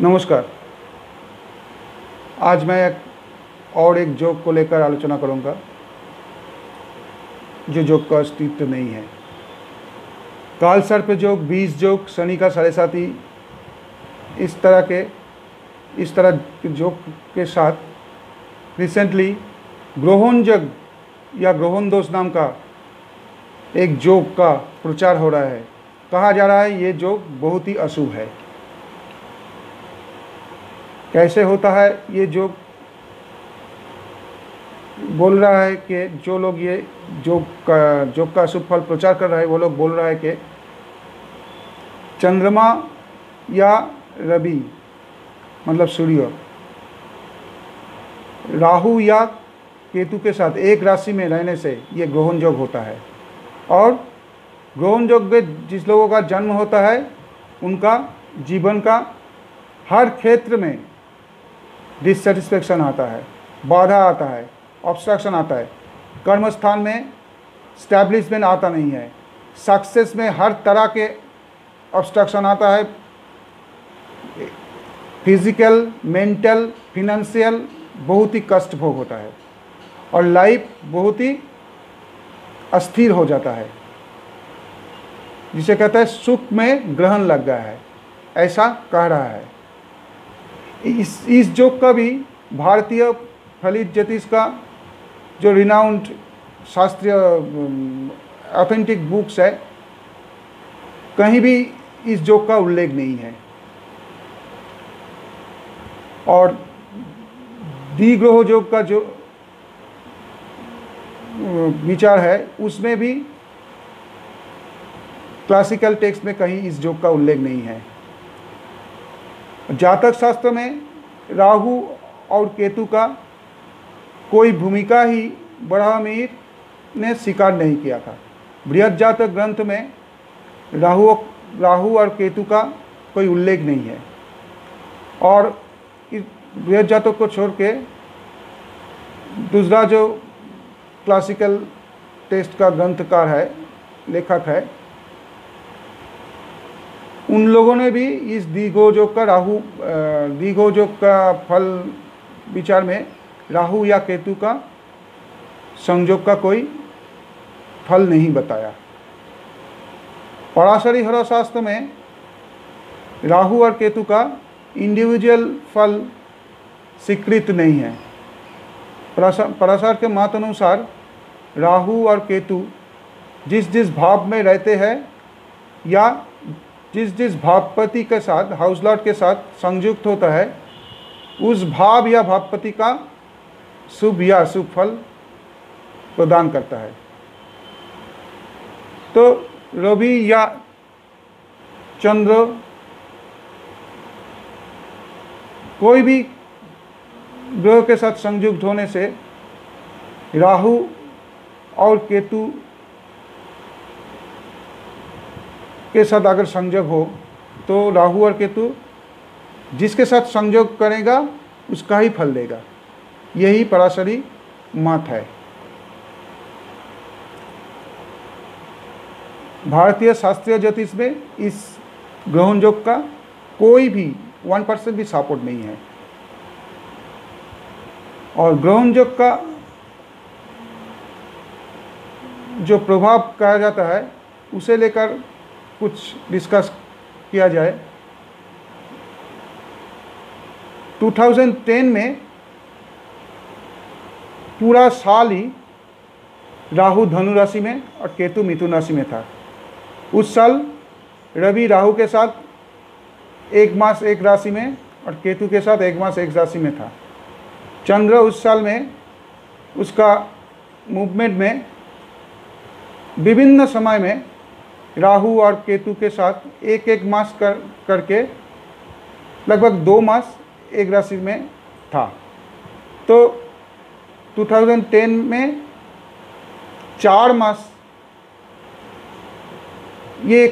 नमस्कार। आज मैं एक जोक को लेकर आलोचना करूंगा, जो जोक का अस्तित्व नहीं है। काल सर्प जोक, 20 जोक, शनि का साढ़े साथी, इस तरह के जोक के साथ रिसेंटली ग्रहोंजग या ग्रहों दोष नाम का एक जोक का प्रचार हो रहा है। कहा जा रहा है ये जोक बहुत ही अशुभ है। कैसे होता है ये जोक? बोल रहा है कि जो लोग ये जोक का अशुभ फल प्रचार कर रहे हैं, वो लोग बोल रहा है कि चंद्रमा या रवि मतलब सूर्य, राहु या केतु के साथ एक राशि में रहने से ये ग्रहण योग होता है। और ग्रहण योग में जिस लोगों का जन्म होता है उनका जीवन का हर क्षेत्र में डिससेटिस्फेक्शन आता है, बाधा आता है, ऑब्स्ट्रक्शन आता है। कर्म स्थान में स्टैब्लिशमेंट आता नहीं है, सक्सेस में हर तरह के ऑब्स्ट्रक्शन आता है। फिजिकल, मेंटल, फिनेंशियल बहुत ही कष्ट भोग होता है और लाइफ बहुत ही अस्थिर हो जाता है, जिसे कहते हैं सुख में ग्रहण लग गया है, ऐसा कह रहा है। इस जोक का भी भारतीय फलित ज्योतिष का जो रिनाउंड शास्त्रीय ऑथेंटिक बुक्स है, कहीं भी इस जोक का उल्लेख नहीं है। और द्विग्रह जोक का जो विचार है उसमें भी क्लासिकल टेक्स्ट में कहीं इस जोक का उल्लेख नहीं है। जातक शास्त्र में राहु और केतु का कोई भूमिका ही ब्रह्मवीर ने स्वीकार नहीं किया था। बृहद जातक ग्रंथ में राहु और केतु का कोई उल्लेख नहीं है। और इस बृहद जातक को छोड़ के दूसरा जो क्लासिकल टेक्स्ट का ग्रंथकार है, लेखक है, उन लोगों ने भी इस द्विगोजोग का फल विचार में राहु या केतु का संयोग का कोई फल नहीं बताया। पराशरी हर शास्त्र में राहु और केतु का इंडिविजुअल फल स्वीकृत नहीं है। पराशर के मत अनुसार राहु और केतु जिस भाव में रहते हैं या जिस भावपति के साथ, हाउस लॉर्ड के साथ संयुक्त होता है, उस भाव या भावपति का शुभ या अशुभ फल प्रदान करता है। तो रवि या चंद्र कोई भी ग्रह के साथ संयुक्त होने से राहु और केतु के साथ अगर संयोग हो तो राहु और केतु जिसके साथ संयोग करेगा उसका ही फल देगा। यही पराशरी मत है। भारतीय शास्त्रीय ज्योतिष में इस ग्रहण योग का कोई भी 1% भी सपोर्ट नहीं है। और ग्रहण योग का जो प्रभाव कहा जाता है उसे लेकर कुछ डिस्कस किया जाए। 2010 में पूरा साल ही राहु धनु राशि में और केतु मिथुन राशि में था। उस साल रवि राहु के साथ एक मास एक राशि में और केतु के साथ एक मास एक राशि में था। चंद्र उस साल में उसका मूवमेंट में विभिन्न समय में राहु और केतु के साथ एक एक मास करके लगभग 2 मास एक राशि में था। तो 2010 में 4 मास ये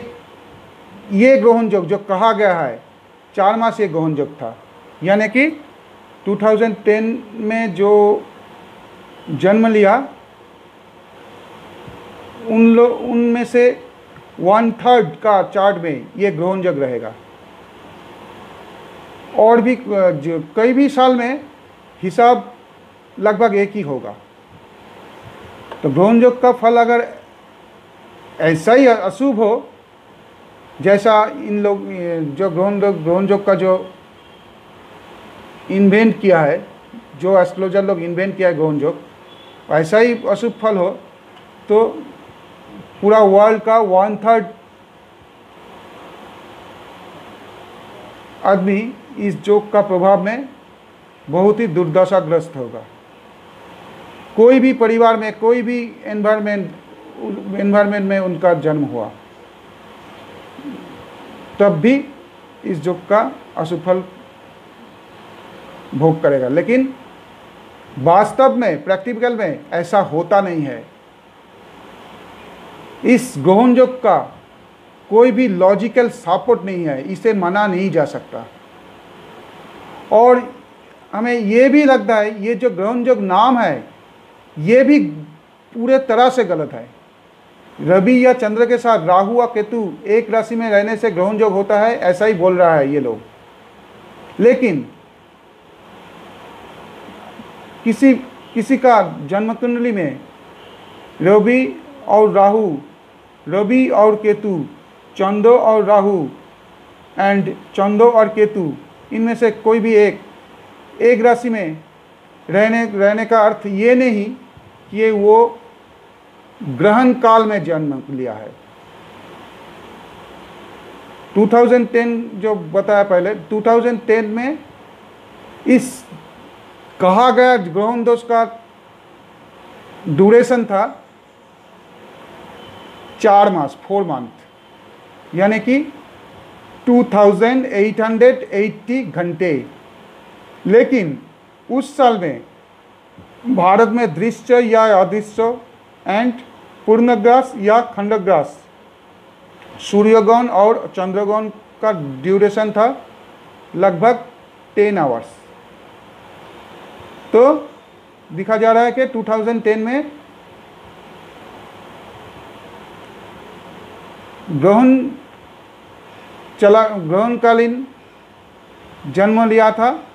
ग्रहण योग जो कहा गया है, 4 मास ये ग्रहण योग था। यानी कि 2010 में जो जन्म लिया उनमें से 1/3 का चार्ट में ये ग्रहण योग रहेगा। और भी जो कई भी साल में हिसाब लगभग एक ही होगा। तो ग्रहण योग का फल अगर ऐसा ही अशुभ हो जैसा इन लोग जो ग्रहण योग का जो इन्वेंट किया है, जो एस्ट्रोलॉजर लोग इन्वेंट किया है ग्रहण योग, ऐसा ही अशुभ फल हो तो पूरा वर्ल्ड का 1/3 आदमी इस योग का प्रभाव में बहुत ही दुर्दशाग्रस्त होगा। कोई भी परिवार में, कोई भी एनवायरमेंट में उनका जन्म हुआ तब भी इस योग का अशुभ फल भोग करेगा। लेकिन वास्तव में, प्रैक्टिकल में ऐसा होता नहीं है। इस ग्रहण योग का कोई भी लॉजिकल सपोर्ट नहीं है, इसे माना नहीं जा सकता। और हमें ये भी लगता है ये जो ग्रहण योग नाम है ये भी पूरे तरह से गलत है। रवि या चंद्र के साथ राहु और केतु एक राशि में रहने से ग्रहण योग होता है, ऐसा ही बोल रहा है ये लोग। लेकिन किसी का जन्म कुंडली में रवि और राहु, रवि और केतु, चंद्र और राहु एंड चंद्र और केतु, इनमें से कोई भी एक राशि में रहने का अर्थ ये नहीं कि वो ग्रहण काल में जन्म लिया है। 2010 जो बताया पहले, 2010 में इस कहा गया ग्रहण दोष का ड्यूरेशन था 4 मास, 4 मंथ, यानी कि 2880 घंटे। लेकिन उस साल में भारत में दृश्य या अदृश्य एंड पूर्णग्रास या खंडग्रास, सूर्यग्रहण और चंद्रग्रहण का ड्यूरेशन था लगभग 10 आवर्स। तो दिखा जा रहा है कि 2010 में ग्रहणकालीन जन्म लिया था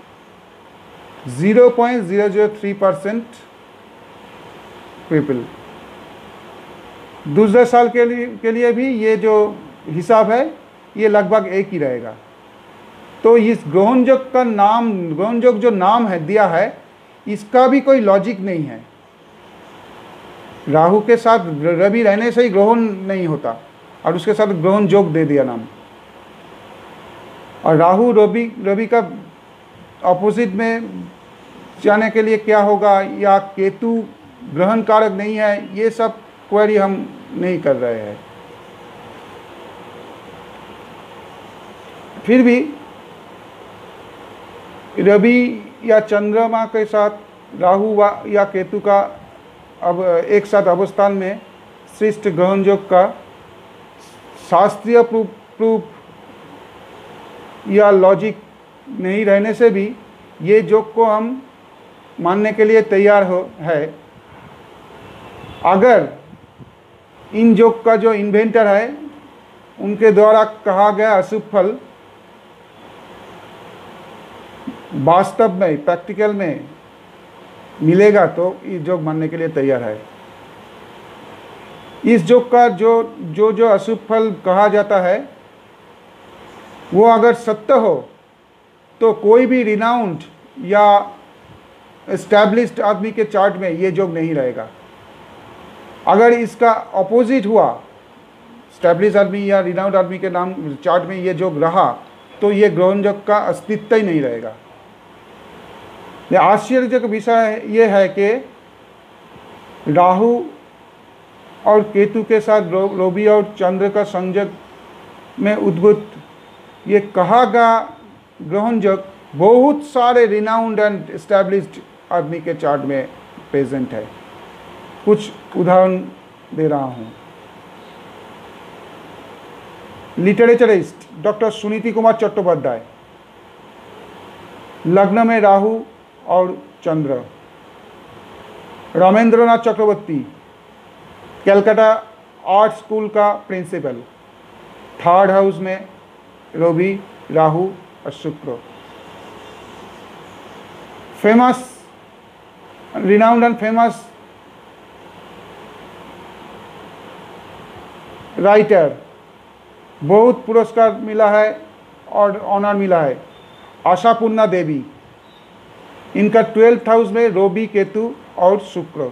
0.003% पीपल। दूसरे साल के लिए भी ये जो हिसाब है ये लगभग एक ही रहेगा। तो इस ग्रहण योग का नाम, ग्रहण योग जो नाम है दिया है, इसका भी कोई लॉजिक नहीं है। राहु के साथ रवि रहने से ही ग्रहण नहीं होता और उसके साथ ग्रहण योग दे दिया नाम। और राहु रवि का अपोजिट में जाने के लिए क्या होगा, या केतु ग्रहण कारक नहीं है, ये सब क्वेरी हम नहीं कर रहे हैं। फिर भी रवि या चंद्रमा के साथ राहु या केतु का अब एक साथ अवस्थान में श्रेष्ठ ग्रहण योग का शास्त्रीय प्रूफ या लॉजिक नहीं रहने से भी ये योग को हम मानने के लिए तैयार है। अगर इन योग का जो इन्वेंटर है उनके द्वारा कहा गया अशुभ फल वास्तव में, प्रैक्टिकल में मिलेगा तो इस योग मानने के लिए तैयार है। इस योग का जो अशुभ फल कहा जाता है वो अगर सत्य हो तो कोई भी रिनाउंड या एस्टैब्लिश्ड आदमी के चार्ट में ये योग नहीं रहेगा। अगर इसका अपोजिट हुआ, एस्टैब्लिश्ड आदमी या रिनाउंड आदमी के नाम चार्ट में ये योग रहा तो ये ग्रहण योग का अस्तित्व ही नहीं रहेगा। आश्चर्य का विषय ये है कि राहु और केतु के साथ रवि और चंद्र का संयोग में उद्भूत ये कहा गया ग्रहण योग बहुत सारे रिनाउंड एंड एस्टैब्लिश्ड आदमी के चार्ट में प्रेजेंट है। कुछ उदाहरण दे रहा हूँ। लिटरेचरिस्ट डॉक्टर सुनीति कुमार चट्टोपाध्याय, लग्न में राहु और चंद्र। रामेंद्रनाथ चक्रवर्ती, कलकत्ता आर्ट स्कूल का प्रिंसिपल, 3rd हाउस में रवि, राहु और शुक्र। Famous, renowned and famous writer, बहुत पुरस्कार मिला है और ऑनर मिला है, आशापूर्णा देवी। इनका 12th हाउस में रवि, केतु और शुक्र।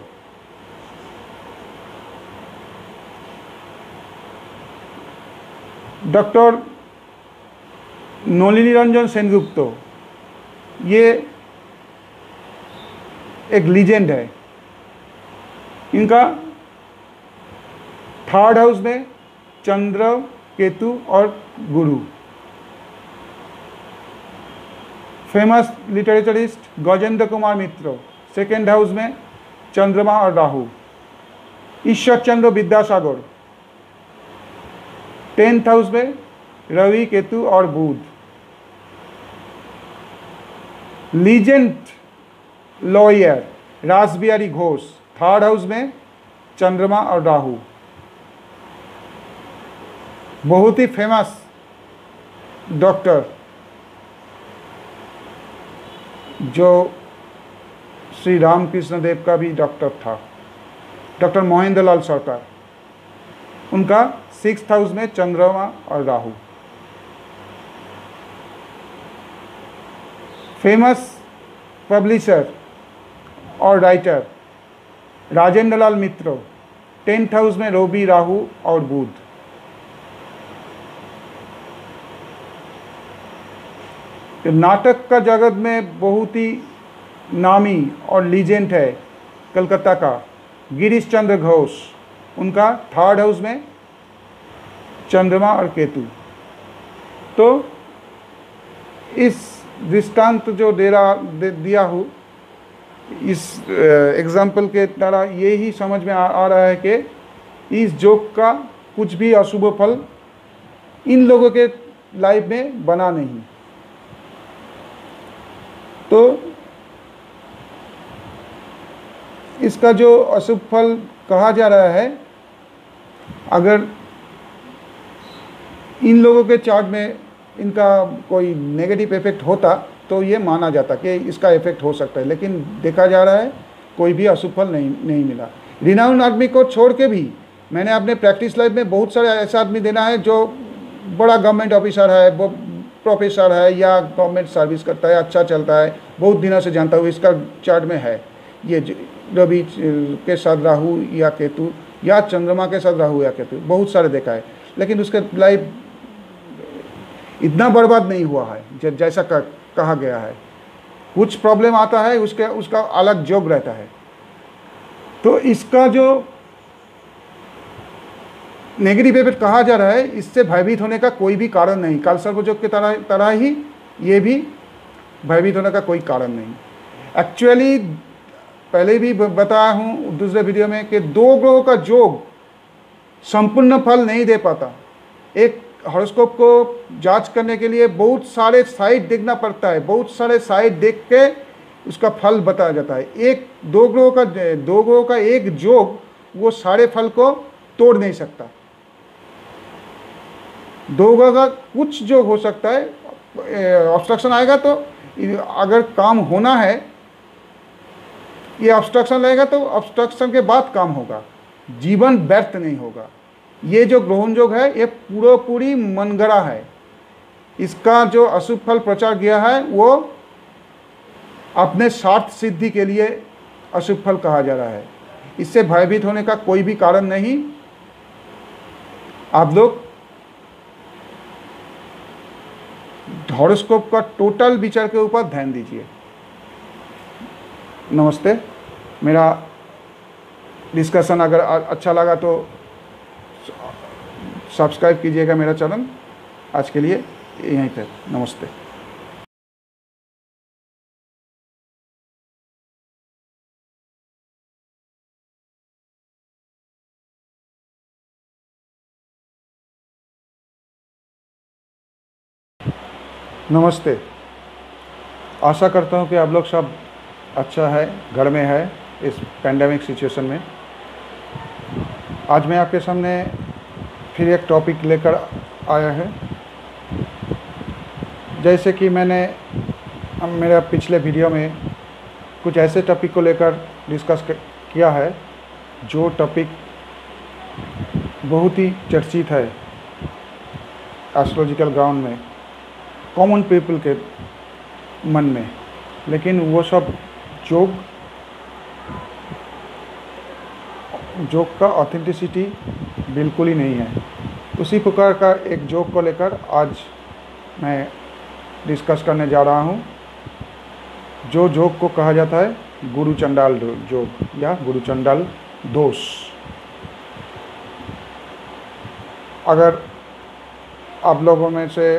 डॉक्टर नलिनी रंजन सेनगुप्त, ये एक लीजेंड है। इनका 3rd हाउस में चंद्र, केतु और गुरु। Famous literaturist Gajendra Kumar Mitra, 2nd house में चंद्रमा और राहु। ईश्वर चंद्र विद्यासागर, 10th हाउस में रवि, केतु और बुध। Legend lawyer Rasbihari Ghosh, 3rd house में चंद्रमा और राहु। बहुत ही फेमस डॉक्टर जो श्री रामकृष्ण देव का भी डॉक्टर था, डॉक्टर महेंद्र लाल सरकार, उनका 6th हाउस में चंद्रमा और राहु। फेमस पब्लिशर और राइटर राजेंद्र लाल मित्र, 10th हाउस में रवि, राहु और बुध। नाटक का जगत में बहुत ही नामी और लीजेंड है कलकत्ता का गिरीश चंद्र घोष, उनका 3rd हाउस में चंद्रमा और केतु। तो इस दृष्टांत जो दिया हूँ, इस एग्जाम्पल के द्वारा यही समझ में आ रहा है कि इस जोक का कुछ भी अशुभ फल इन लोगों के लाइफ में बना नहीं। तो इसका जो अशुभ फल कहा जा रहा है, अगर इन लोगों के चार्ट में इनका कोई नेगेटिव इफेक्ट होता तो ये माना जाता कि इसका इफेक्ट हो सकता है, लेकिन देखा जा रहा है कोई भी अशुभ फल नहीं मिला। रिनाउंड आदमी को छोड़ के भी मैंने अपने प्रैक्टिस लाइफ में बहुत सारे ऐसा आदमी देना है जो बड़ा गवर्नमेंट ऑफिसर है, वो प्रोफेसर है या गवर्नमेंट सर्विस करता है, अच्छा चलता है, बहुत दिनों से जानता हूँ, इसका चार्ट में है ये रवि के साथ राहु या केतु या चंद्रमा के साथ राहु या केतु, बहुत सारे देखा है, लेकिन उसके लाइफ इतना बर्बाद नहीं हुआ है जैसा कहा गया है। कुछ प्रॉब्लम आता है, उसका अलग जॉब रहता है। तो इसका जो नेगेटिव इफेक्ट कहा जा रहा है, इससे भयभीत होने का कोई भी कारण नहीं। कालसर्प के तरह ही ये भी भयभीत होने का कोई कारण नहीं। एक्चुअली पहले भी बताया हूँ दूसरे वीडियो में कि 2 ग्रहों का योग संपूर्ण फल नहीं दे पाता। एक हॉरोस्कोप को जांच करने के लिए बहुत सारे साइट देखना पड़ता है, बहुत सारे साइट देख के उसका फल बताया जाता है। 2 ग्रहों का एक योग वो सारे फल को तोड़ नहीं सकता। 2 ग्रह का कुछ योग हो सकता है, ऑब्स्ट्रक्शन आएगा तो अगर काम होना है, ये ऑब्स्ट्रक्शन लगेगा तो ऑब्स्ट्रक्शन के बाद काम होगा, जीवन व्यर्थ नहीं होगा। ये जो ग्रहण योग है ये पूरी मनगढ़ा है। इसका जो अशुभ फल प्रचार किया है वो अपने स्वार्थ सिद्धि के लिए अशुभ फल कहा जा रहा है। इससे भयभीत होने का कोई भी कारण नहीं। आप लोग हॉरोस्कोप का टोटल विचार के ऊपर ध्यान दीजिए। नमस्ते। मेरा डिस्कशन अगर अच्छा लगा तो सब्सक्राइब कीजिएगा मेरा चैनल। आज के लिए यहीं पे नमस्ते। नमस्ते। आशा करता हूँ कि आप लोग सब अच्छा है, घर में है इस पैंडेमिक सिचुएशन में। आज मैं आपके सामने फिर एक टॉपिक लेकर आया है। जैसे कि मैंने मेरा पिछले वीडियो में कुछ ऐसे टॉपिक को लेकर डिस्कस किया है जो टॉपिक बहुत ही चर्चित है एस्ट्रोलॉजिकल ग्राउंड में, कॉमन पीपल के मन में, लेकिन वो सब जोक का ऑथेंटिसिटी बिल्कुल ही नहीं है। उसी प्रकार का एक जोक को लेकर आज मैं डिस्कस करने जा रहा हूँ, जो जोक को कहा जाता है गुरु चंडाल जोक या गुरु चंडाल दोष। अगर आप लोगों में से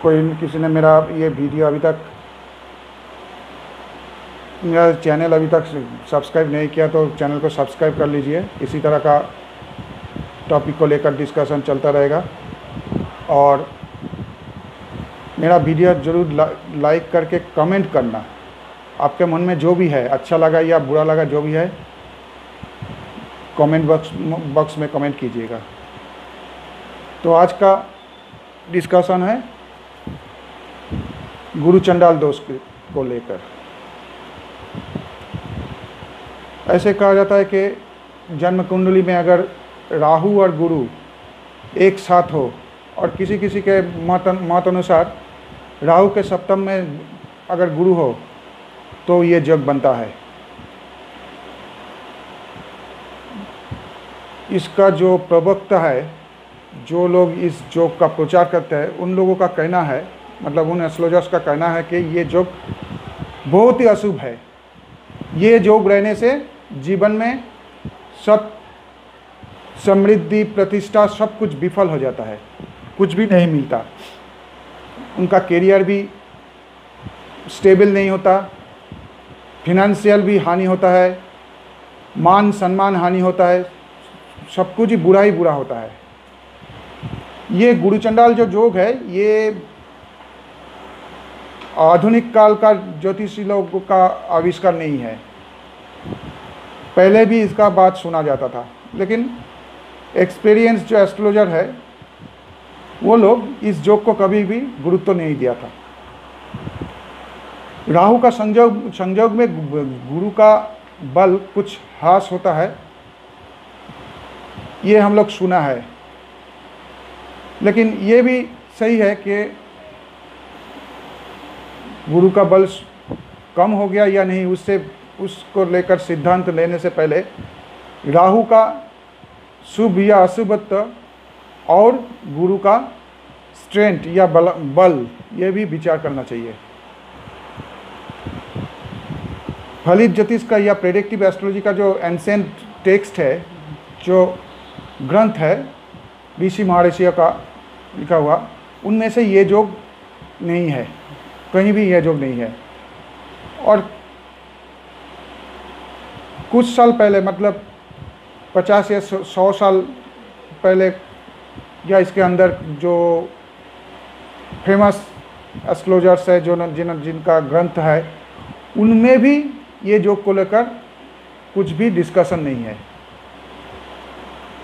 किसी ने मेरा ये वीडियो अभी तक, मेरा चैनल अभी तक सब्सक्राइब नहीं किया तो चैनल को सब्सक्राइब कर लीजिए। इसी तरह का टॉपिक को लेकर डिस्कशन चलता रहेगा और मेरा वीडियो ज़रूर लाइक करके कमेंट करना। आपके मन में जो भी है, अच्छा लगा या बुरा लगा, जो भी है कमेंट बॉक्स में कमेंट कीजिएगा। तो आज का डिस्कशन है गुरु चंडाल दोष को लेकर। ऐसे कहा जाता है कि जन्म कुंडली में अगर राहु और गुरु एक साथ हो, और किसी किसी के मत अनुसार राहु के सप्तम में अगर गुरु हो तो ये जग बनता है। इसका जो प्रवक्ता है, जो लोग इस जोग का प्रचार करते हैं, उन लोगों का कहना है, मतलब उन एस्ट्रोलॉजर्स का कहना है कि ये जोग बहुत ही अशुभ है। ये जोग रहने से जीवन में सब समृद्धि, प्रतिष्ठा, सब कुछ विफल हो जाता है, कुछ भी नहीं मिलता। उनका करियर भी स्टेबल नहीं होता, फिनेंशियल भी हानि होता है, मान सम्मान हानि होता है, सब कुछ ही बुरा होता है। ये गुरु चंडाल जो जोग है, ये आधुनिक काल का ज्योतिषी लोगों का आविष्कार नहीं है। पहले भी इसका बात सुना जाता था, लेकिन एक्सपीरियंस जो एस्ट्रोलॉजर है वो लोग इस जोग को कभी भी गुरुत्व नहीं दिया था। राहु का संयोग में गुरु का बल कुछ ह्रास होता है, ये हम लोग सुना है। लेकिन ये भी सही है कि गुरु का बल कम हो गया या नहीं, उसको लेकर सिद्धांत लेने से पहले राहु का शुभ या अशुभत्व और गुरु का स्ट्रेंथ या बल ये भी विचार करना चाहिए। फलित ज्योतिष का या प्रेडिक्टिव एस्ट्रोलॉजी का जो एंसेंट टेक्स्ट है, जो ग्रंथ है ऋषि महर्षियों का लिखा हुआ, उनमें से ये जोग नहीं है, कहीं भी यह जोग नहीं है। और कुछ साल पहले, मतलब 50 या 100 साल पहले या इसके अंदर, जो फेमस एस्ट्रोलॉजर्स है, जिनका ग्रंथ है, उनमें भी ये जोग को लेकर कुछ भी डिस्कशन नहीं है।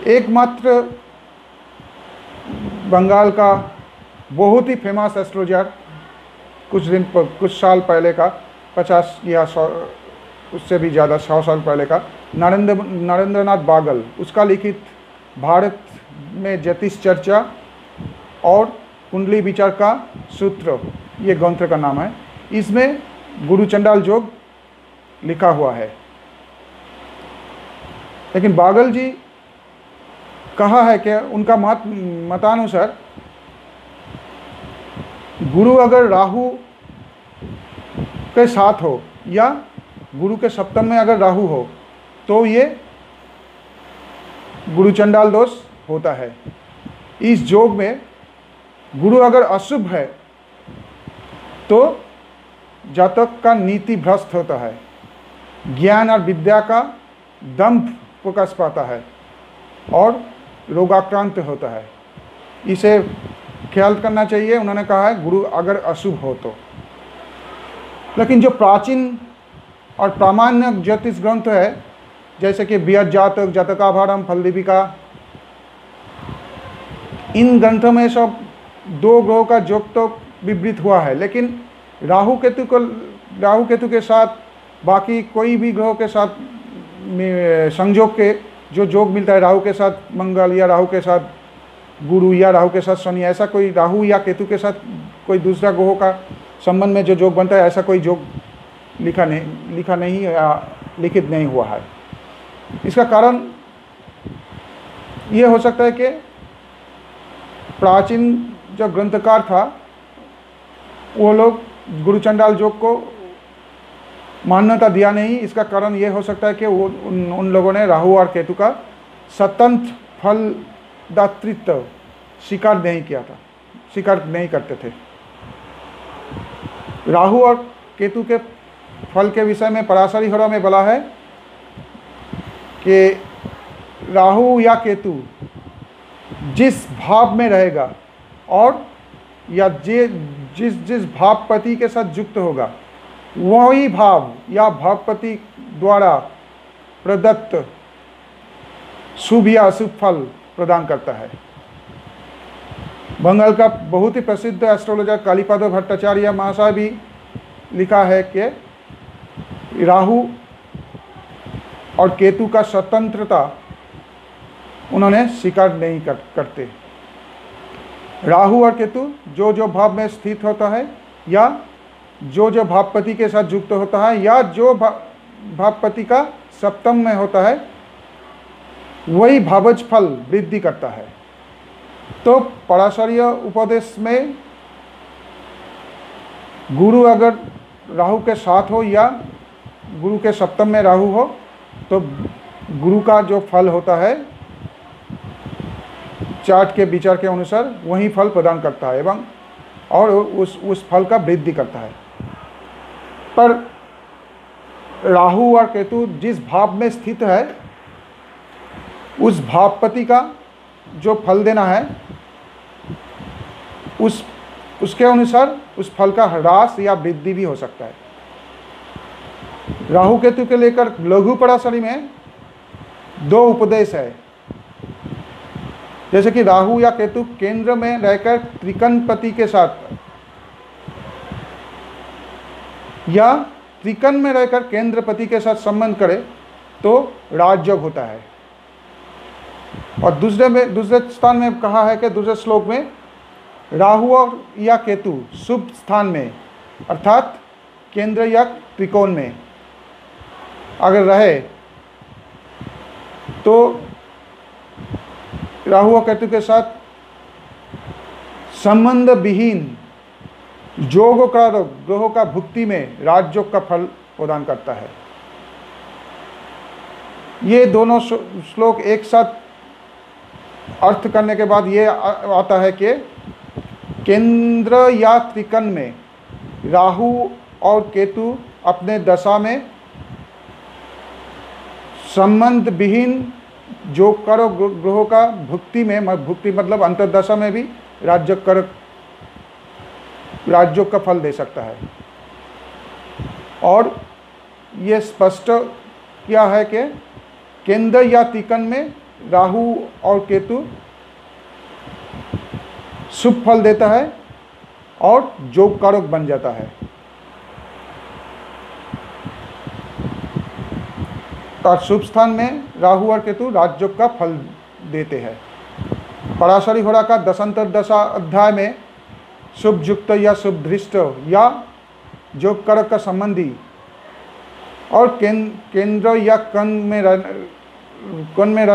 एकमात्र बंगाल का बहुत ही फेमस एस्ट्रोलॉजर कुछ साल पहले का, 50 या 100, उससे भी ज़्यादा 100 साल पहले का, नरेंद्रनाथ बागल, उसका लिखित भारत में ज्योतिष चर्चा और कुंडली विचार का सूत्र, ये ग्रंथ का नाम है। इसमें गुरु चंडाल जोग लिखा हुआ है। लेकिन बागल जी कहा है कि उनका मतानुसार गुरु अगर राहु के साथ हो या गुरु के सप्तम में अगर राहु हो तो ये गुरु चंडाल दोष होता है। इस जोग में गुरु अगर अशुभ है तो जातक का नीति भ्रष्ट होता है, ज्ञान और विद्या का दंभ प्रकाश पाता है और रोगाक्रांत होता है। इसे ख्याल करना चाहिए। उन्होंने कहा है गुरु अगर अशुभ हो तो। लेकिन जो प्राचीन और प्रामाण्य ज्योतिष ग्रंथ है, जैसे कि बृहद जातक, जातकाभारम, फलदीपिका, इन ग्रंथों में सब 2 ग्रहों का जोग तो विवृत हुआ है, लेकिन राहु केतु को राहु केतु के साथ बाकी कोई भी ग्रहों के साथ संयोग के जो योग मिलता है, राहु के साथ मंगल या राहु के साथ गुरु या राहु के साथ शनि, ऐसा कोई राहु या केतु के साथ कोई दूसरा ग्रहों का संबंध में जो योग बनता है, ऐसा कोई योग लिखा नहीं या लिखित नहीं हुआ है। इसका कारण ये हो सकता है कि प्राचीन जो ग्रंथकार था वो लोग गुरु चंडाल योग को मान्यता दिया नहीं। इसका कारण ये हो सकता है कि वो उन लोगों ने राहु और केतु का स्वतंत्र फलदातृत्व स्वीकार नहीं किया था, स्वीकार नहीं करते थे। राहु और केतु के फल के विषय में पराशरी होरा में बोला है कि राहु या केतु जिस भाव में रहेगा और या जिस भावपति के साथ युक्त होगा, वही भाव या भावपति द्वारा प्रदत्त शुभ या अशुभ फल प्रदान करता है। बंगाल का बहुत ही प्रसिद्ध एस्ट्रोलॉजर कालीपद भट्टाचार्य महाशय भी लिखा है कि राहु और केतु का स्वतंत्रता उन्होंने स्वीकार नहीं करते। राहु और केतु जो भाव में स्थित होता है या जो भावपति के साथ युक्त होता है या जो भावपति का सप्तम में होता है, वही भावज फल वृद्धि करता है। तो पराशरीय उपदेश में गुरु अगर राहु के साथ हो या गुरु के सप्तम में राहु हो, तो गुरु का जो फल होता है चार्ट के विचार के अनुसार वही फल प्रदान करता है एवं और उस फल का वृद्धि करता है। पर राहु और केतु जिस भाव में स्थित है, उस भावपति का जो फल देना है उसके अनुसार उस फल का ह्रास या वृद्धि भी हो सकता है। राहु केतु के लेकर लघु पराशरी में दो उपदेश है। जैसे कि राहु या केतु केंद्र में रहकर त्रिकनपति के साथ या त्रिकन में रहकर केंद्रपति के साथ संबंध करे तो राजयोग होता है। और दूसरे स्थान में कहा है कि दूसरे श्लोक में राहु और या केतु शुभ स्थान में अर्थात केंद्र या त्रिकोण में अगर रहे तो राहु और केतु के साथ संबंध विहीन योग का ग्रहों का भुक्ति में राजयोग का फल प्रदान करता है। ये दोनों श्लोक एक साथ अर्थ करने के बाद ये आता है कि केंद्र या त्रिकन में राहु और केतु अपने दशा में संबंध विहीन जो करो ग्रहों का भुक्ति मतलब अंतर्दशा में भी राजयोग का फल दे सकता है। और ये स्पष्ट किया है कि केंद्र या त्रिकन में राहु और केतु शुभ फल देता है और योग कारक बन जाता है। और शुभ स्थान में राहु और केतु राजयोग का फल देते हैं। पराशरी होरा का दशांतर दशा अध्याय में शुभ युक्त या शुभ दृष्ट या योग कारक का संबंधी और केंद्र या कन में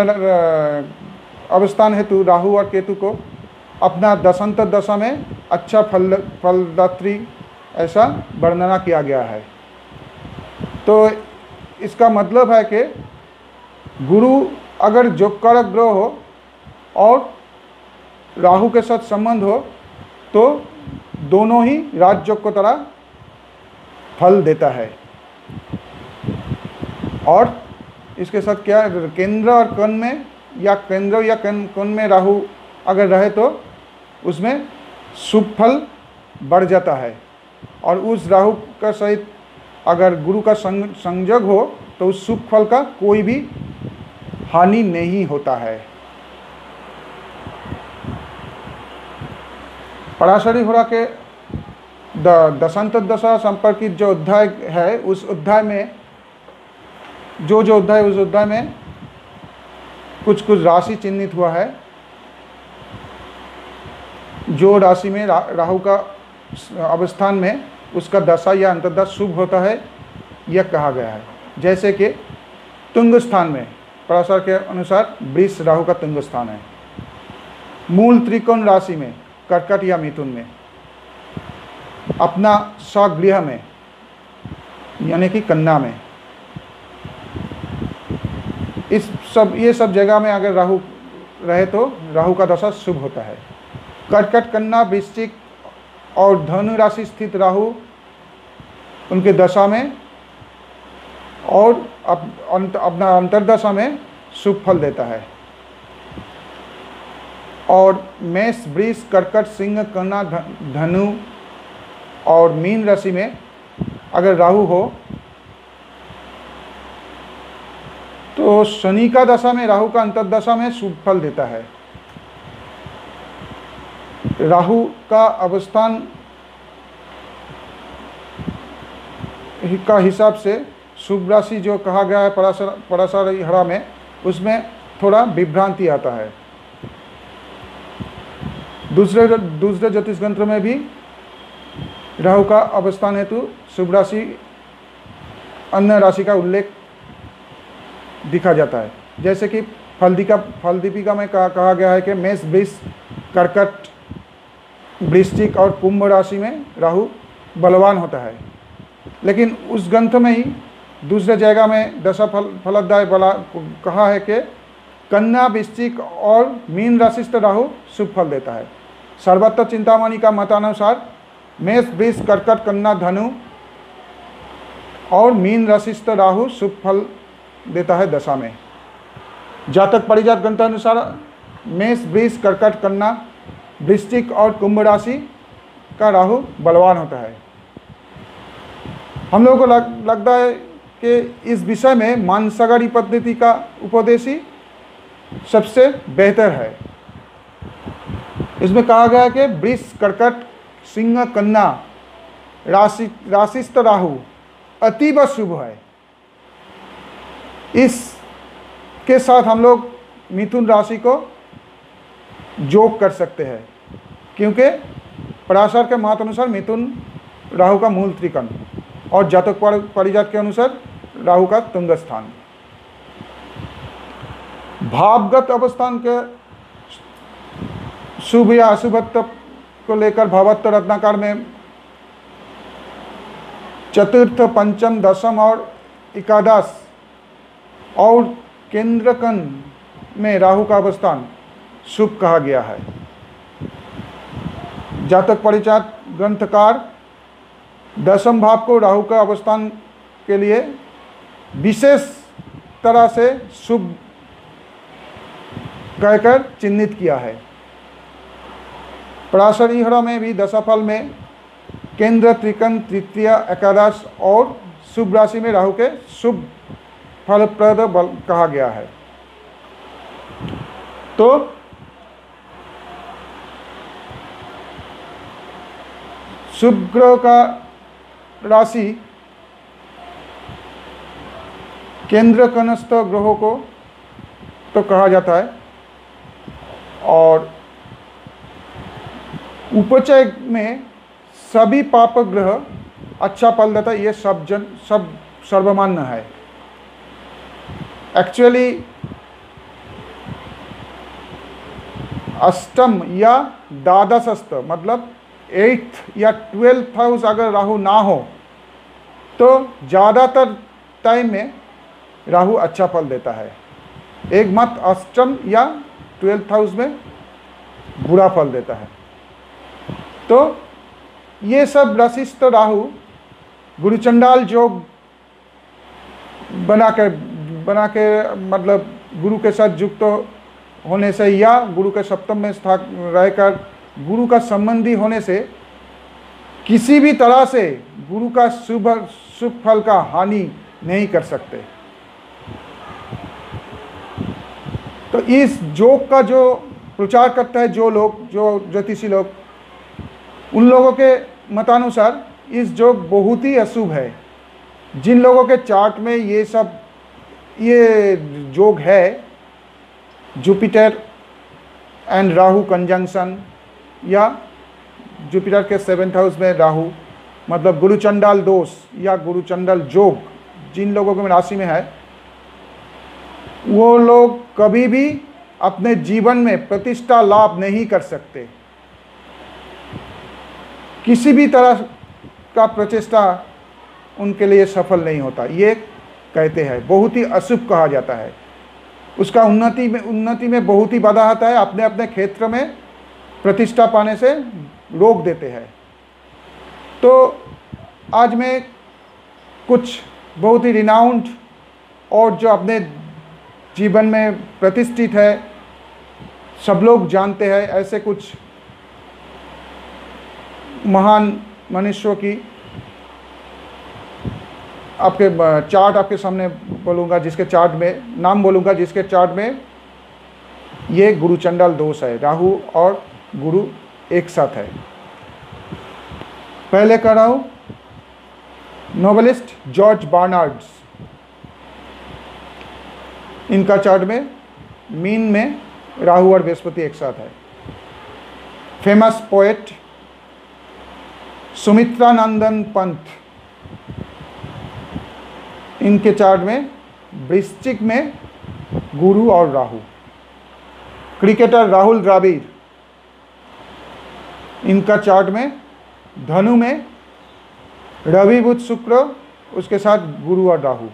अवस्थान हेतु राहु और केतु को अपना दशांतर दशा में अच्छा फलदात्री ऐसा वर्णना किया गया है। तो इसका मतलब है कि गुरु अगर योग कारक ग्रह हो और राहु के साथ संबंध हो तो दोनों ही राजयोग को तरह फल देता है। और इसके साथ क्या केंद्र और कण में या केंद्र या कण में राहु अगर रहे तो उसमें शुभ फल बढ़ जाता है। और उस राहु का सहित अगर गुरु का संयोग हो तो उस शुभ फल का कोई भी हानि नहीं होता है। पराशरी होरा के दशांतर दशा संपर्कित जो अध्याय है, उस अध्याय में जो अध्याय, उस अध्याय में कुछ राशि चिन्हित हुआ है। जो राशि में राहु का अवस्थान में उसका दशा या अंतर्दशा शुभ होता है, यह कहा गया है। जैसे कि तुंग स्थान में पराशर के अनुसार वृष राहु का तुंग स्थान है। मूल त्रिकोण राशि में कर्कट या मिथुन में, अपना स्वगृह में यानी कि कन्या में, ये सब जगह में अगर राहु रहे तो राहु का दशा शुभ होता है। कर्कट, कन्या, वृश्चिक और धनु राशि स्थित राहु उनके दशा में और अपना अंतर्दशा में शुभ फल देता है। और मेष, वृष, कर्कट, सिंह, कन्या, धनु और मीन राशि में अगर राहु हो तो शनि का दशा में राहु का अंतर्दशा में शुभ फल देता है। राहु का अवस्थान का हिसाब से शुभ राशि जो कहा गया है पराशर हरा में, उसमें थोड़ा विभ्रांति आता है। दूसरे ज्योतिष ग्रंथों में भी राहु का अवस्थान हेतु शुभ राशि अन्य राशि का उल्लेख दिखा जाता है। जैसे कि फलदीपिका में कहा गया है कि मेष, वृष, कर्कट, वृश्चिक और कुंभ राशि में राहु बलवान होता है। लेकिन उस ग्रंथ में ही दूसरे जगह में दशा फलाध्याय कहा है कि कन्या, वृश्चिक और मीन राशिस्थ राहु शुभ फल देता है। सर्वत्र चिंतामणि का मतानुसार मेष, वृष, कर्कट, कन्या, धनु और मीन राशिस्थ राहु शुभ फल देता है दशा में। जातक परिजात ग्रंथानुसार मेष, वृष, कर्कट, कन्या, वृश्चिक और कुंभ राशि का राहु बलवान होता है। हम लोगों को लगता है कि इस विषय में मानसागरी पद्धति का उपदेश ही सबसे बेहतर है। इसमें कहा गया है कि वृष, कर्कट, सिंह, कन्या राशिस्थ राहु अतीब शुभ है। इसके साथ हम लोग मिथुन राशि को जोग कर सकते हैं, क्योंकि पराशर के मत अनुसार मिथुन राहु का मूल त्रिकोण और जातक परिजात के अनुसार राहु का तुंग स्थान। भावगत अवस्थान के शुभ या अशुभत्व को लेकर भावत्व रत्नाकर में चतुर्थ, पंचम, दशम और एकादश और केंद्रकन में राहु का अवस्थान शुभ कहा गया है। जातक परिजात ग्रंथकार दशम भाव को राहु का अवस्थान के लिए विशेष तरह से शुभ कहकर चिन्हित किया है। पराशर ईहरा में भी दशाफल में केंद्र, त्रिकोण, तृतीय, एकादश और शुभ राशि में राहु के शुभ फलप्रद बल कहा गया है। तो शुभ ग्रह का राशि केंद्र कनस्थ ग्रहों को तो कहा जाता है, और उपचय में सभी पाप ग्रह अच्छा फल देता है, ये सब सर्वमान्य है। एक्चुअली अष्टम या द्वादशस्थ मतलब 8th या 12th हाउस अगर राहु ना हो तो ज़्यादातर टाइम में राहु अच्छा फल देता है। एक मत अष्टम या 12th हाउस में बुरा फल देता है। तो ये सब राशिस्थ राहु गुरुचंडाल योग बना के मतलब गुरु के साथ युक्त होने से या गुरु के सप्तम में रहकर गुरु का संबंधी होने से किसी भी तरह से गुरु का शुभ फल का हानि नहीं कर सकते। तो इस योग का जो प्रचार करता है जो ज्योतिषी लोग, उन लोगों के मतानुसार इस योग बहुत ही अशुभ है। जिन लोगों के चार्ट में ये योग है, जुपिटर एंड राहु कंजंक्शन या जुपिटर के 7th हाउस में राहु, मतलब गुरुचंडाल दोष या गुरुचंडाल योग जिन लोगों के राशि में है, वो लोग कभी भी अपने जीवन में प्रतिष्ठा लाभ नहीं कर सकते। किसी भी तरह का प्रचेष्टा उनके लिए सफल नहीं होता। ये कहते हैं बहुत ही अशुभ कहा जाता है। उसका उन्नति में बहुत ही बाधा आता है। अपने अपने क्षेत्र में प्रतिष्ठा पाने से रोक देते हैं। तो आज मैं कुछ बहुत ही रिनाउंड और जो अपने जीवन में प्रतिष्ठित है, सब लोग जानते हैं, ऐसे कुछ महान मनुष्यों की आपके चार्ट आपके सामने बोलूँगा, जिसके चार्ट में नाम बोलूँगा, जिसके चार्ट में ये गुरुचंडाल दोष है, राहु और गुरु एक साथ है। पहले कर रहा हूँ नोवेलिस्ट जॉर्ज बर्नार्ड्स। इनका चार्ट में मीन में राहु और बृहस्पति एक साथ है। फेमस पोएट सुमित्रानंदन पंत, इनके चार्ट में वृश्चिक में गुरु और राहु। क्रिकेटर राहुल द्रविड़, इनका चार्ट में धनु में रवि बुध शुक्र, उसके साथ गुरु और राहु।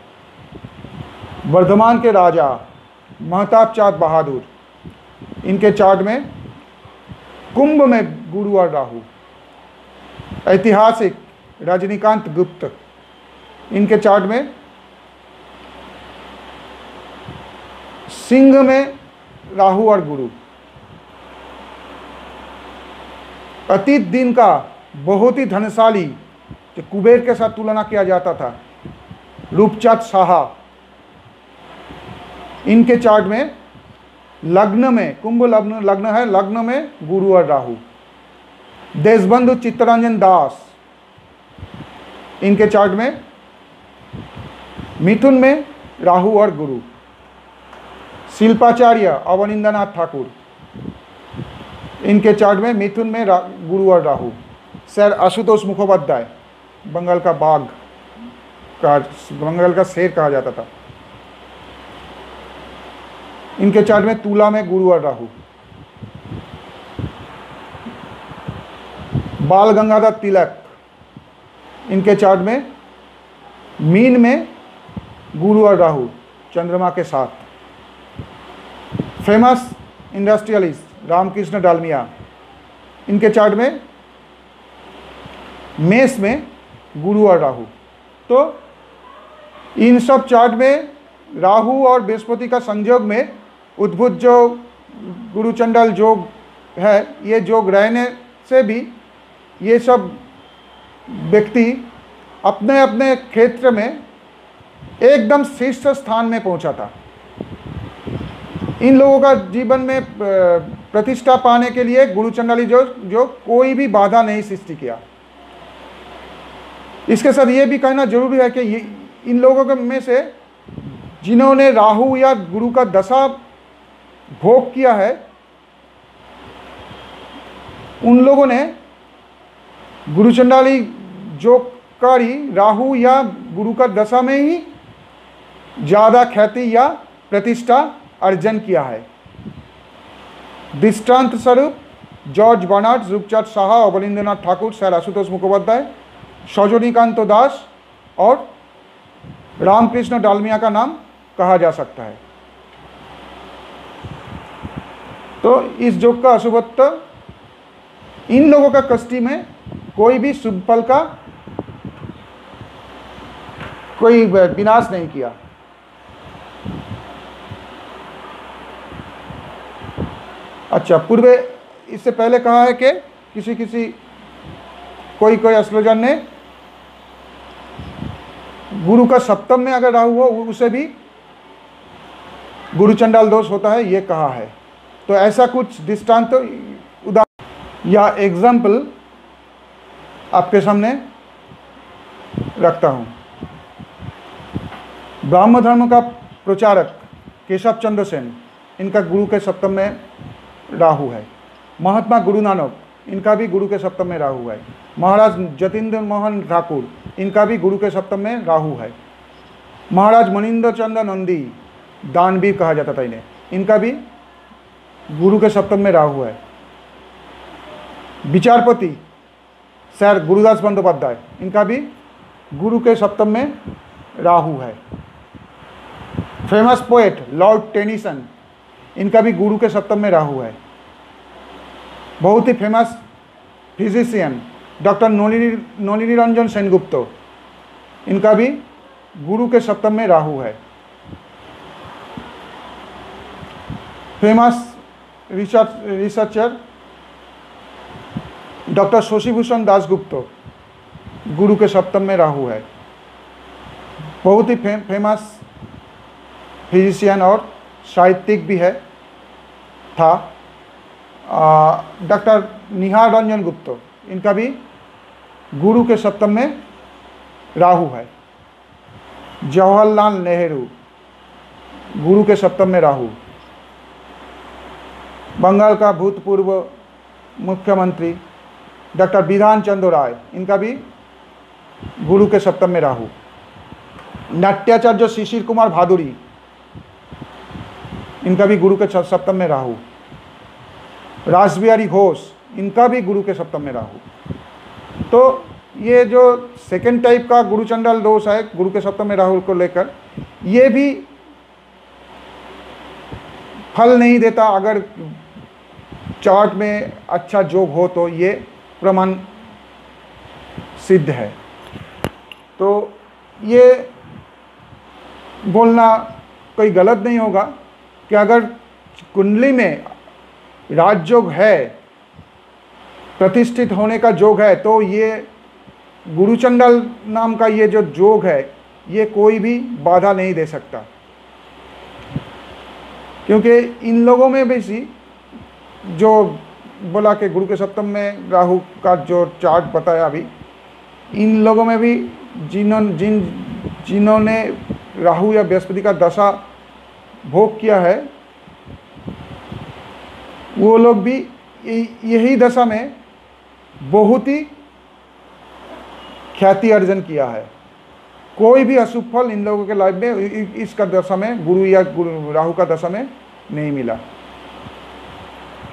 वर्धमान के राजा महताब चाँद बहादुर, इनके चार्ट में कुंभ में गुरु और राहु। ऐतिहासिक रजनीकांत गुप्त, इनके चार्ट में सिंह में राहु और गुरु। अतीत दिन का बहुत ही धनशाली, जो कुबेर के साथ तुलना किया जाता था, रूपचंद साहा, इनके चार्ट में लग्न में कुंभ लग्न है, लग्न में गुरु और राहु। देशबंधु चित्तरंजन दास, इनके चार्ट में मिथुन में राहु और गुरु। शिल्पाचार्य अवनिंद्रनाथ ठाकुर, इनके चार्ट में मिथुन में गुरु और राहु। सर आशुतोष मुखोपाध्याय, बंगाल का बाघ बंगाल का शेर कहा जाता था, इनके चार्ट में तुला में गुरु और राहु। बाल गंगाधर तिलक, इनके चार्ट में मीन में गुरु और राहु चंद्रमा के साथ। फेमस इंडस्ट्रियलिस्ट रामकृष्ण डालमिया, इनके चार्ट में मेष में गुरु और राहु। तो इन सब चार्ट में राहु और बृहस्पति का संयोग में उद्भुत जो गुरुचंडाल योग है, ये योग रहने से भी ये सब व्यक्ति अपने अपने क्षेत्र में एकदम शीर्ष स्थान में पहुंचा था। इन लोगों का जीवन में प्रतिष्ठा पाने के लिए गुरुचंडाली जो कोई भी बाधा नहीं सृष्टि किया। इसके साथ ये भी कहना जरूरी है कि इन लोगों के में से जिन्होंने राहु या गुरु का दशा भोग किया है, उन लोगों ने गुरुचंडाली जोगकारी राहु या गुरु का दशा में ही ज़्यादा ख्याति या प्रतिष्ठा अर्जन किया है। दृष्टांत स्वरूप George Bernard, Roopchand Saha, Abanindranath Tagore, sir Ashutosh Mukhopadhyay, Sajanikanta Das और रामकृष्ण डालमिया का नाम कहा जा सकता है। तो इस योग का अशुभत्व, इन लोगों का कष्टी में कोई भी शुभ फल का कोई विनाश नहीं किया। अच्छा, पूर्वे इससे पहले कहा है कि कोई एस्ट्रोलॉजर ने गुरु का सप्तम में अगर राहु हो उसे भी गुरुचंडाल दोष होता है, ये कहा है। तो ऐसा कुछ दृष्टांत उदाहरण या एग्जाम्पल आपके सामने रखता हूँ। ब्राह्म धर्म का प्रचारक केशव चंद्र सेन, इनका गुरु के सप्तम में राहु है। महात्मा गुरु नानक, इनका भी गुरु के सप्तम में राहु है। महाराज जतीन्द्र मोहन ठाकुर, इनका भी गुरु के सप्तम में राहु है। महाराज मनिंदर चंद्र नंदी, दानवीर कहा जाता था इन्हें, इनका भी गुरु के सप्तम में राहु है। विचारपति सर गुरुदास बंदोपाध्याय, इनका भी गुरु के सप्तम में राहु है। फेमस पोएट लॉर्ड टेनिसन, इनका भी गुरु के सप्तम में राहु है। बहुत ही famous physician doctor Nalini Ranjan Sengupta, इनका भी गुरु के सप्तम में राहु है। Famous researcher doctor Shashibhushan Dasgupta, गुरु के सप्तम में राहु है। बहुत ही फेमस फिजिशियन और साहित्यिक भी है था डॉक्टर निहार रंजन गुप्त, इनका भी गुरु के सप्तम में राहु है। जवाहरलाल नेहरू, गुरु के सप्तम में राहु। बंगाल का भूतपूर्व मुख्यमंत्री डॉक्टर बिधान चंद्र राय, इनका भी गुरु के सप्तम में राहु। नाट्याचार्य शिशिर कुमार भादुरी, इनका भी गुरु के सप्तम में राहु। रासबिहारी घोष, इनका भी गुरु के सप्तम में राहु। तो ये जो सेकंड टाइप का गुरु चंडाल दोष है गुरु के सप्तम में राहु को लेकर, ये भी फल नहीं देता। अगर चार्ट में अच्छा जोग हो तो ये प्रमाण सिद्ध है। तो ये बोलना कोई गलत नहीं होगा कि अगर कुंडली में राजयोग है, प्रतिष्ठित होने का योग है, तो ये गुरुचंडाल नाम का ये जो योग है, ये कोई भी बाधा नहीं दे सकता। क्योंकि इन लोगों में भी जो बोला कि गुरु के सप्तम में राहु का जो चार्ट बताया अभी, इन लोगों में भी जिन्होंने राहु या बृहस्पति का दशा भोग किया है, वो लोग भी यही दशा में बहुत ही ख्याति अर्जन किया है। कोई भी अशुभ फल इन लोगों के लाइफ में इसका दशा में गुरु या राहु का दशा में नहीं मिला।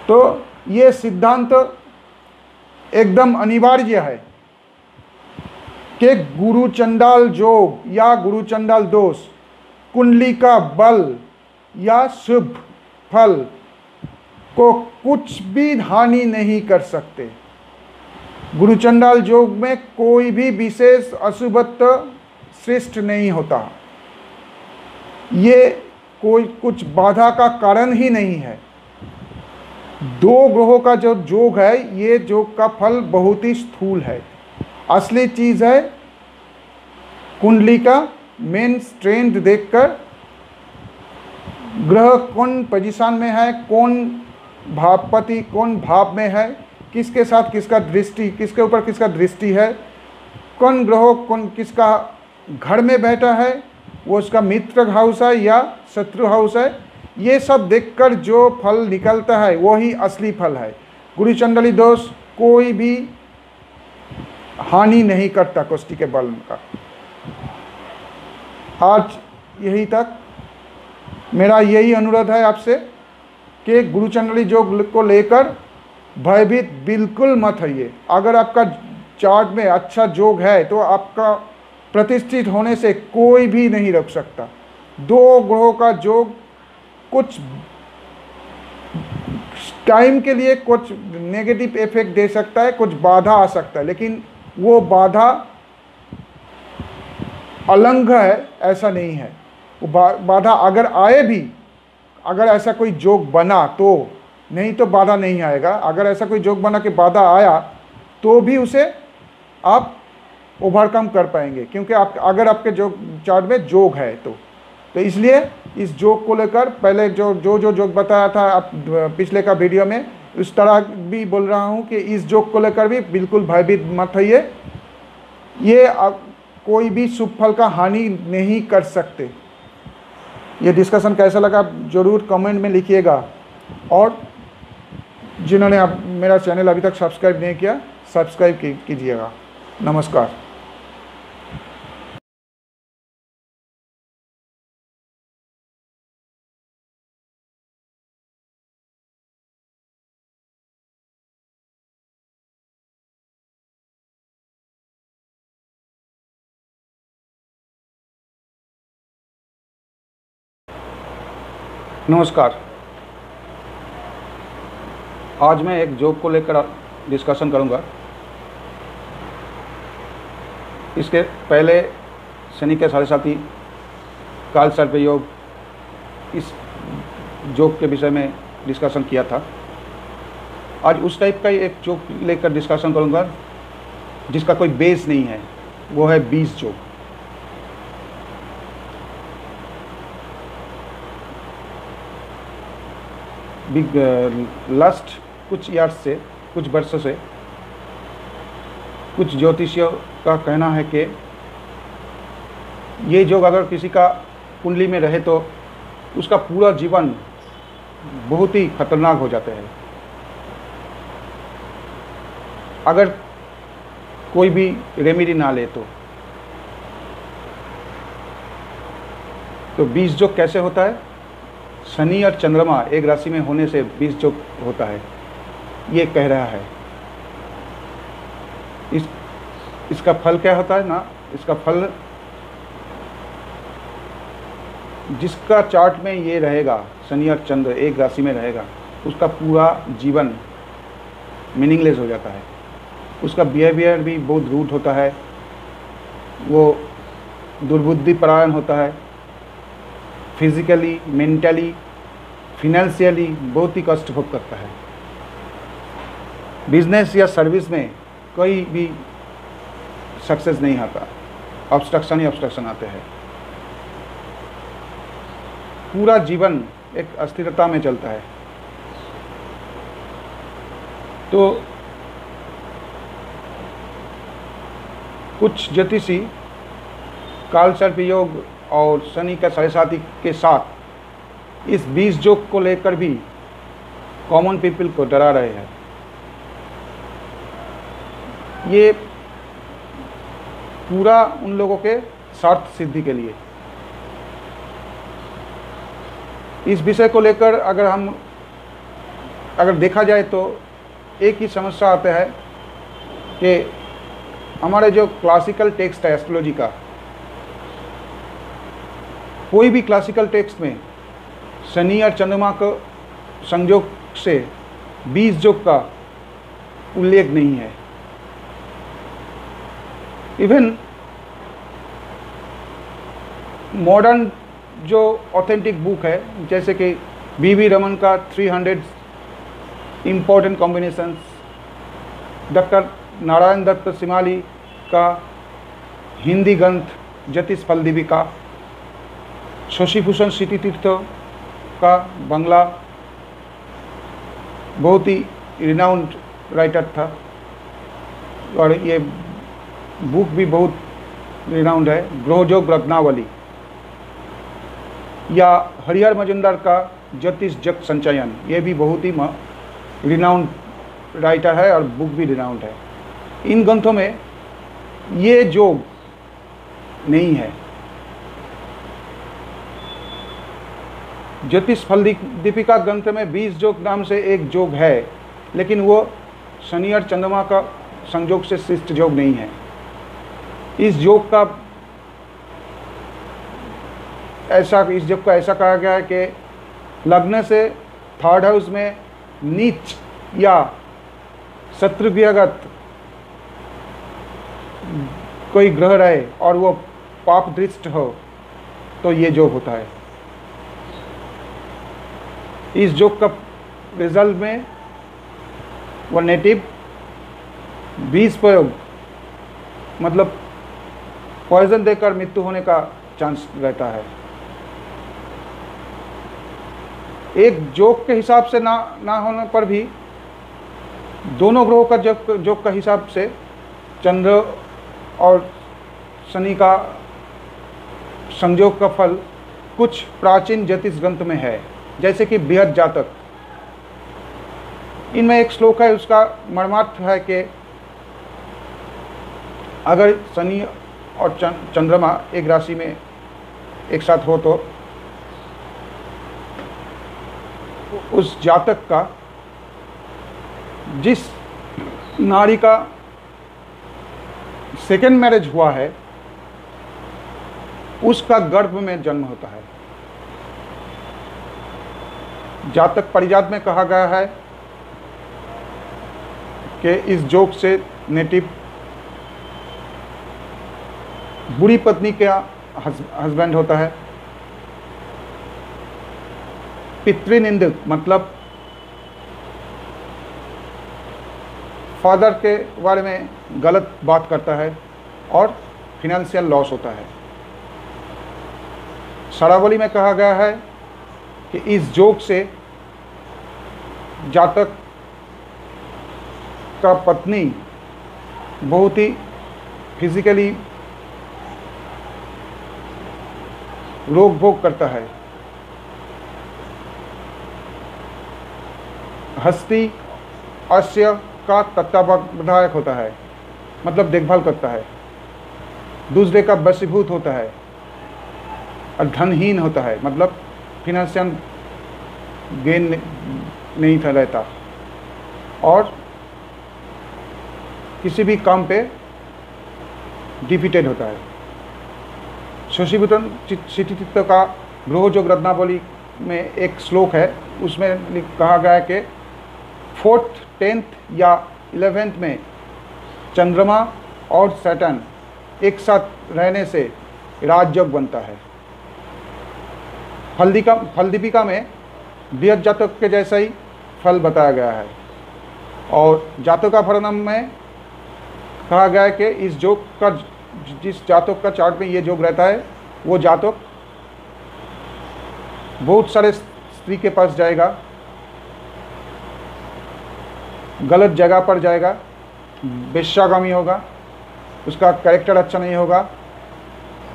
तो ये सिद्धांत एकदम अनिवार्य है कि गुरु चंडाल योग या गुरु चंडाल दोष कुंडली का बल या शुभ फल को कुछ भी हानि नहीं कर सकते। गुरु चंडाल योग में कोई भी विशेष अशुभत्व श्रेष्ठ नहीं होता। ये कोई कुछ बाधा का कारण ही नहीं है। दो ग्रहों का जो योग है, ये योग का फल बहुत ही स्थूल है। असली चीज़ है कुंडली का मेन स्ट्रेंथ देखकर, ग्रह कौन पोजीशन में है, कौन भावपति कौन भाव में है, किसके साथ किसका दृष्टि, किसके ऊपर किसका दृष्टि है, कौन ग्रह कौन किसका घर में बैठा है, वो उसका मित्र हाउस है या शत्रु हाउस है, ये सब देखकर जो फल निकलता है वही असली फल है। गुरु चंडाली दोष कोई भी हानि नहीं करता कुष्ठी के बल का। आज यही तक मेरा यही अनुरोध है आपसे कि गुरु चंडाली योग को लेकर भयभीत बिल्कुल मत होइए। अगर आपका चार्ट में अच्छा योग है तो आपका प्रतिष्ठित होने से कोई भी नहीं रोक सकता। दो ग्रहों का योग कुछ टाइम के लिए कुछ नेगेटिव इफेक्ट दे सकता है, कुछ बाधा आ सकता है, लेकिन वो बाधा अलंघ है ऐसा नहीं है। वो बाधा अगर आए भी, अगर ऐसा कोई योग बना तो, नहीं तो बाधा नहीं आएगा। अगर ऐसा कोई योग बना कि बाधा आया तो भी उसे आप ओवरकम कर पाएंगे, क्योंकि आप अगर आपके योग चार्ट में योग है तो इसलिए इस योग को लेकर पहले जो योग बताया था आप पिछले का वीडियो में, इस तरह भी बोल रहा हूँ कि इस जोक को लेकर भी बिल्कुल भयभीत मत होइए। ये कोई भी शुभ फल का हानि नहीं कर सकते। ये डिस्कशन कैसा लगा ज़रूर कमेंट में लिखिएगा, और जिन्होंने अब मेरा चैनल अभी तक सब्सक्राइब नहीं किया, सब्सक्राइब कीजिएगा। नमस्कार। नमस्कार। आज मैं एक जोक को लेकर डिस्कशन करूंगा। इसके पहले शनि के साढ़े साथी काल सर्प योग, इस जोक के विषय में डिस्कशन किया था। आज उस टाइप का ही एक जोक लेकर डिस्कशन करूंगा जिसका कोई बेस नहीं है, वो है 20 जोक। लास्ट कुछ ईयर्स से, कुछ वर्षों से कुछ ज्योतिषियों का कहना है कि ये जोग अगर किसी का कुंडली में रहे तो उसका पूरा जीवन बहुत ही खतरनाक हो जाता है। अगर कोई भी रेमेडी ना ले तो 20 जोग कैसे होता है? शनि और चंद्रमा एक राशि में होने से 20 जोग होता है, ये कह रहा है। इसका फल क्या होता है ना? इसका फल जिसका चार्ट में ये रहेगा, शनि और चंद्र एक राशि में रहेगा, उसका पूरा जीवन मीनिंगलेस हो जाता है। उसका बिहेवियर भी बहुत रूड होता है, वो दुर्बुद्धि परायण होता है, फिजिकली, मेंटली, फिनेंशियली बहुत ही कष्ट भोग करता है। बिजनेस या सर्विस में कोई भी सक्सेस नहीं आता, ऑब्स्ट्रक्शन ही ऑब्स्ट्रक्शन आते हैं। पूरा जीवन एक अस्थिरता में चलता है। तो कुछ ज्योतिषी काल सर्प योग और शनि का साढ़े साथी के साथ इस 20 जोग को लेकर भी कॉमन पीपल को डरा रहे हैं। ये पूरा उन लोगों के स्वार्थ सिद्धि के लिए। इस विषय को लेकर अगर देखा जाए तो एक ही समस्या आता है कि हमारे जो क्लासिकल टेक्स्ट है एस्ट्रोलॉजी का, कोई भी क्लासिकल टेक्स्ट में शनि और चंद्रमा को संयोग से 20 जोग का उल्लेख नहीं है। इवन मॉडर्न जो ऑथेंटिक बुक है, जैसे कि वी रमन का 300 important combinations, doctor Narayan Dutt Shrimali का हिंदी ग्रंथ ज्योतिष फल दीपिका, शशिभूषण सिटी तीर्थ का बंगला बहुत ही रिनाउंड राइटर था, और ये बुक भी बहुत रिनाउंड है। ग्रहजोग रत्नावली या हरिहर मजुमदार का ज्योतिष जग संचयन, ये भी बहुत ही रिनाउंड राइटर है और बुक भी रिनाउंड है। इन ग्रंथों में ये जोग नहीं है। ज्योतिष फल दीपिका ग्रंथ में 20 जोग नाम से एक जोग है, लेकिन वो शनि और चंद्रमा का संयोग से शिष्ट जोग नहीं है। इस जोग का ऐसा कहा गया है कि लग्न से 3rd हाउस में नीच या शत्रुग्रहगत कोई ग्रह रहे और वो पाप दृष्ट हो तो ये जोग होता है। इस जोग का रिजल्ट में वो नेटिव 20 प्रयोग मतलब पॉइजन देकर मृत्यु होने का चांस रहता है। एक जोग के हिसाब से ना होने पर भी दोनों ग्रहों का जोग का हिसाब से चंद्र और शनि का संयोग का फल कुछ प्राचीन ज्योतिष ग्रंथ में है, जैसे कि बृहद जातक। इनमें एक श्लोक है, उसका मर्मार्थ है कि अगर शनि और चंद्रमा एक राशि में एक साथ हो तो उस जातक का, जिस नारी का सेकेंड मैरिज हुआ है, उसका गर्भ में जन्म होता है। जातक परिजात में कहा गया है कि इस जोग से नेटिव बुरी पत्नी का हस्बैंड होता है। पितृनिंदक मतलब फादर के बारे में गलत बात करता है और फिनेंशियल लॉस होता है। शरावली में कहा गया है कि इस जोग से जातक का पत्नी बहुत ही फिजिकली रोग भोग करता है, हस्ती अश्य का तत्वावधायक होता है, मतलब देखभाल करता है, दूसरे का वशीभूत होता है और धनहीन होता है, मतलब फिनेंशियल गेन नहीं था रहता, और किसी भी काम पे डिफीटेड होता है। शशिभूषण सिद्धित्व का ग्रहोजोग रत्नावली में एक श्लोक है, उसमें कहा गया है कि 4th, 10th या 11th में चंद्रमा और सैटर्न एक साथ रहने से राजयोग बनता है। फलदीपिका में बृहद जातक के जैसा ही फल बताया गया है, और जातकाभरणम में कहा गया है कि इस जोग का, जिस जातक का चार्ट में ये जोग रहता है, वो जातक बहुत सारे स्त्री के पास जाएगा, गलत जगह पर जाएगा, वेश्यागामी होगा, उसका कैरेक्टर अच्छा नहीं होगा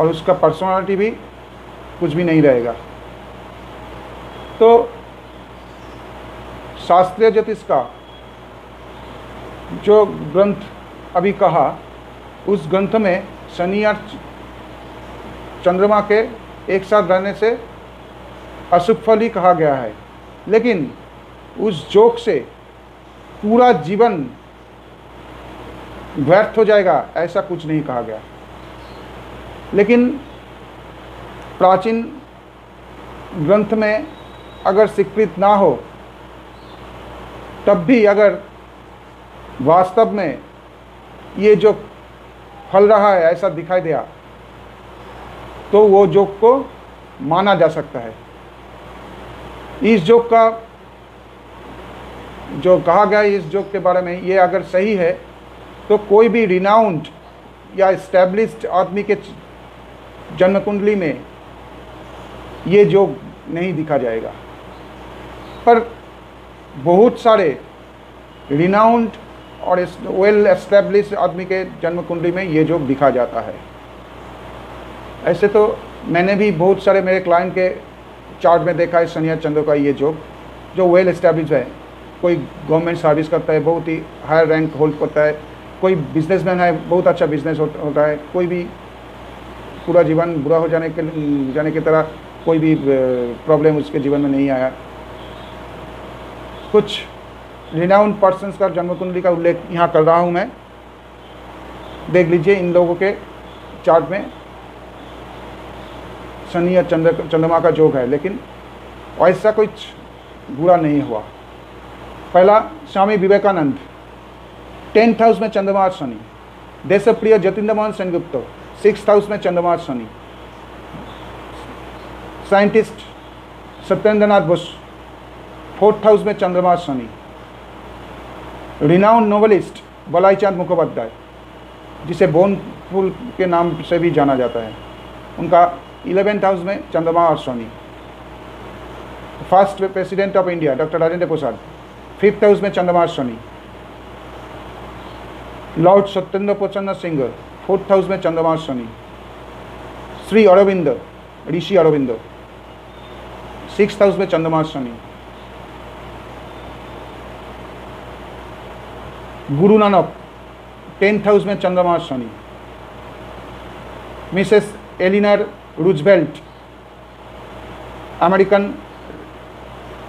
और उसका पर्सनालिटी भी कुछ भी नहीं रहेगा। तो शास्त्रीय ज्योतिष का जो ग्रंथ अभी कहा, उस ग्रंथ में शनि और चंद्रमा के एक साथ रहने से अशुभ फल ही कहा गया है, लेकिन उस जोग से पूरा जीवन व्यर्थ हो जाएगा ऐसा कुछ नहीं कहा गया। लेकिन प्राचीन ग्रंथ में अगर स्वीकृत ना हो, तब भी अगर वास्तव में ये जो फल रहा है ऐसा दिखाई दिया, तो वो जोग को माना जा सकता है। इस जोग का जो कहा गया है इस जोग के बारे में, ये अगर सही है तो कोई भी रिनाउंड या इस्टेब्लिश्ड आदमी के जन्म कुंडली में ये जोग नहीं दिखा जाएगा, पर बहुत सारे रिनाउंड और वेल एस्टेब्लिश्ड आदमी के जन्म कुंडली में ये जोग दिखा जाता है। ऐसे तो मैंने भी बहुत सारे मेरे क्लाइंट के चार्ट में देखा है शनि और चंद्र का ये जोग, जो वेल एस्टेब्लिश है। कोई गवर्नमेंट सर्विस करता है, बहुत ही हायर रैंक होल्ड करता है, कोई बिजनेसमैन है, बहुत अच्छा बिजनेस होता है, कोई भी पूरा जीवन बुरा हो जाने की तरह कोई भी प्रॉब्लम उसके जीवन में नहीं आया। कुछ रिनाउंड पर्सन्स का जन्म कुंडली का उल्लेख यहाँ कर रहा हूँ मैं, देख लीजिए। इन लोगों के चार्ट में शनि या चंद्रमा का जोग है, लेकिन ऐसा कुछ बुरा नहीं हुआ। पहला, स्वामी विवेकानंद, 10th हाउस में चंद्रमा और शनि। देशप्रिय जतीन्द्र मोहन सेनगुप्त, 6th हाउस में चंद्रमा और Shani. Scientist Satyendranath Bose, 4th house में चंद्रमा और शनि। रिनाउंड नोवेलिस्ट बलाईचांद मुखोपाध्याय, जिसे बोन फूल के नाम से भी जाना जाता है, उनका 11th हाउस में चंद्रमा और Shani. First president of India doctor Rajendra Prasad, 5th house में चंद्रमा और शनि। लॉर्ड सत्येंद्र प्रसन्न सिंह 4th हाउस में चंद्रमा शनि। श्री अरविंद, ऋषि अरविंद 6th हाउस में चंद्रमा शनि। गुरु नानक 10th हाउस में चंद्रमा शनि। Mrs Eleanor Roosevelt, American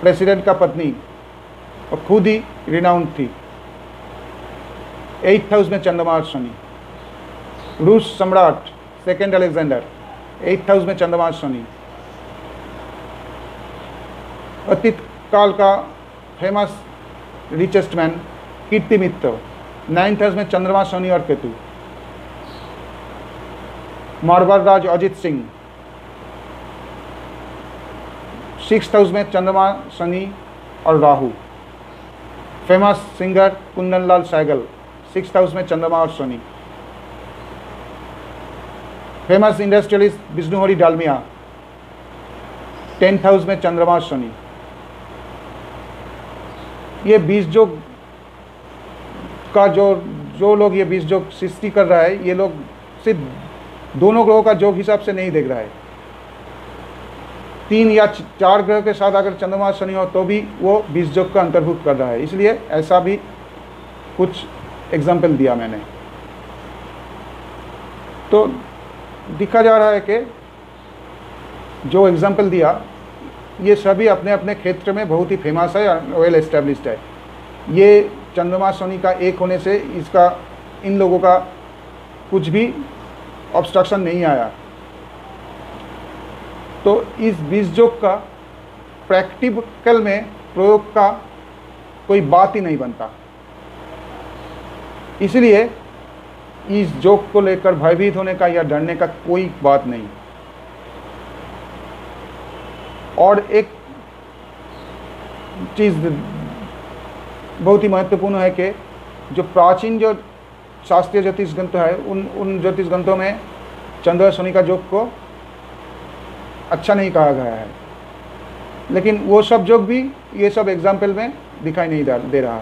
president का पत्नी और खुद ही रिनाउंड थी, 8th हाउस में चंद्रमा शनि। रूस सम्राट 2nd अलेक्जेंडर 8th हाउस में चंद्रमा शनि। अतीत काल का famous richest man Kirti Mitra 9th house में चंद्रमा शनि और केतु। मारवाड़ राज अजित सिंह 6th हाउस में चंद्रमा शनि और राहु। Famous singer Kundan Lal Saigal 6th house में चंद्रमा और शनि। Famous industrialist Vishnuhari Dalmia 10th house में चंद्रमा शनि। ये बीज योग का जो लोग ये बीज योग सृष्टि कर रहा है, ये लोग सिर्फ दोनों ग्रहों का योग हिसाब से नहीं देख रहा है। 3 या 4 ग्रह के साथ अगर चंद्रमा शनि हो तो भी वो बीज योग का अंतर्भुक्त कर रहा है। इसलिए ऐसा भी कुछ एग्जाम्पल दिया मैंने। तो दिखा जा रहा है कि जो एग्जाम्पल दिया ये सभी अपने अपने क्षेत्र में बहुत ही फेमस है, वेल एस्टेब्लिश्ड है। ये चंद्रमा शनि का एक होने से इसका इन लोगों का कुछ भी ऑब्स्ट्रक्शन नहीं आया। तो इस बीज योग का प्रैक्टिकल में प्रयोग का कोई बात ही नहीं बनता। इसलिए इस योग को लेकर भयभीत होने का या डरने का कोई बात नहीं। और एक चीज़ बहुत ही महत्वपूर्ण है कि जो प्राचीन जो शास्त्रीय ज्योतिष ग्रंथ है उन ज्योतिष ग्रंथों में चंद्र शनि का योग को अच्छा नहीं कहा गया है, लेकिन वो सब योग भी ये सब एग्जाम्पल में दिखाई नहीं दे रहा।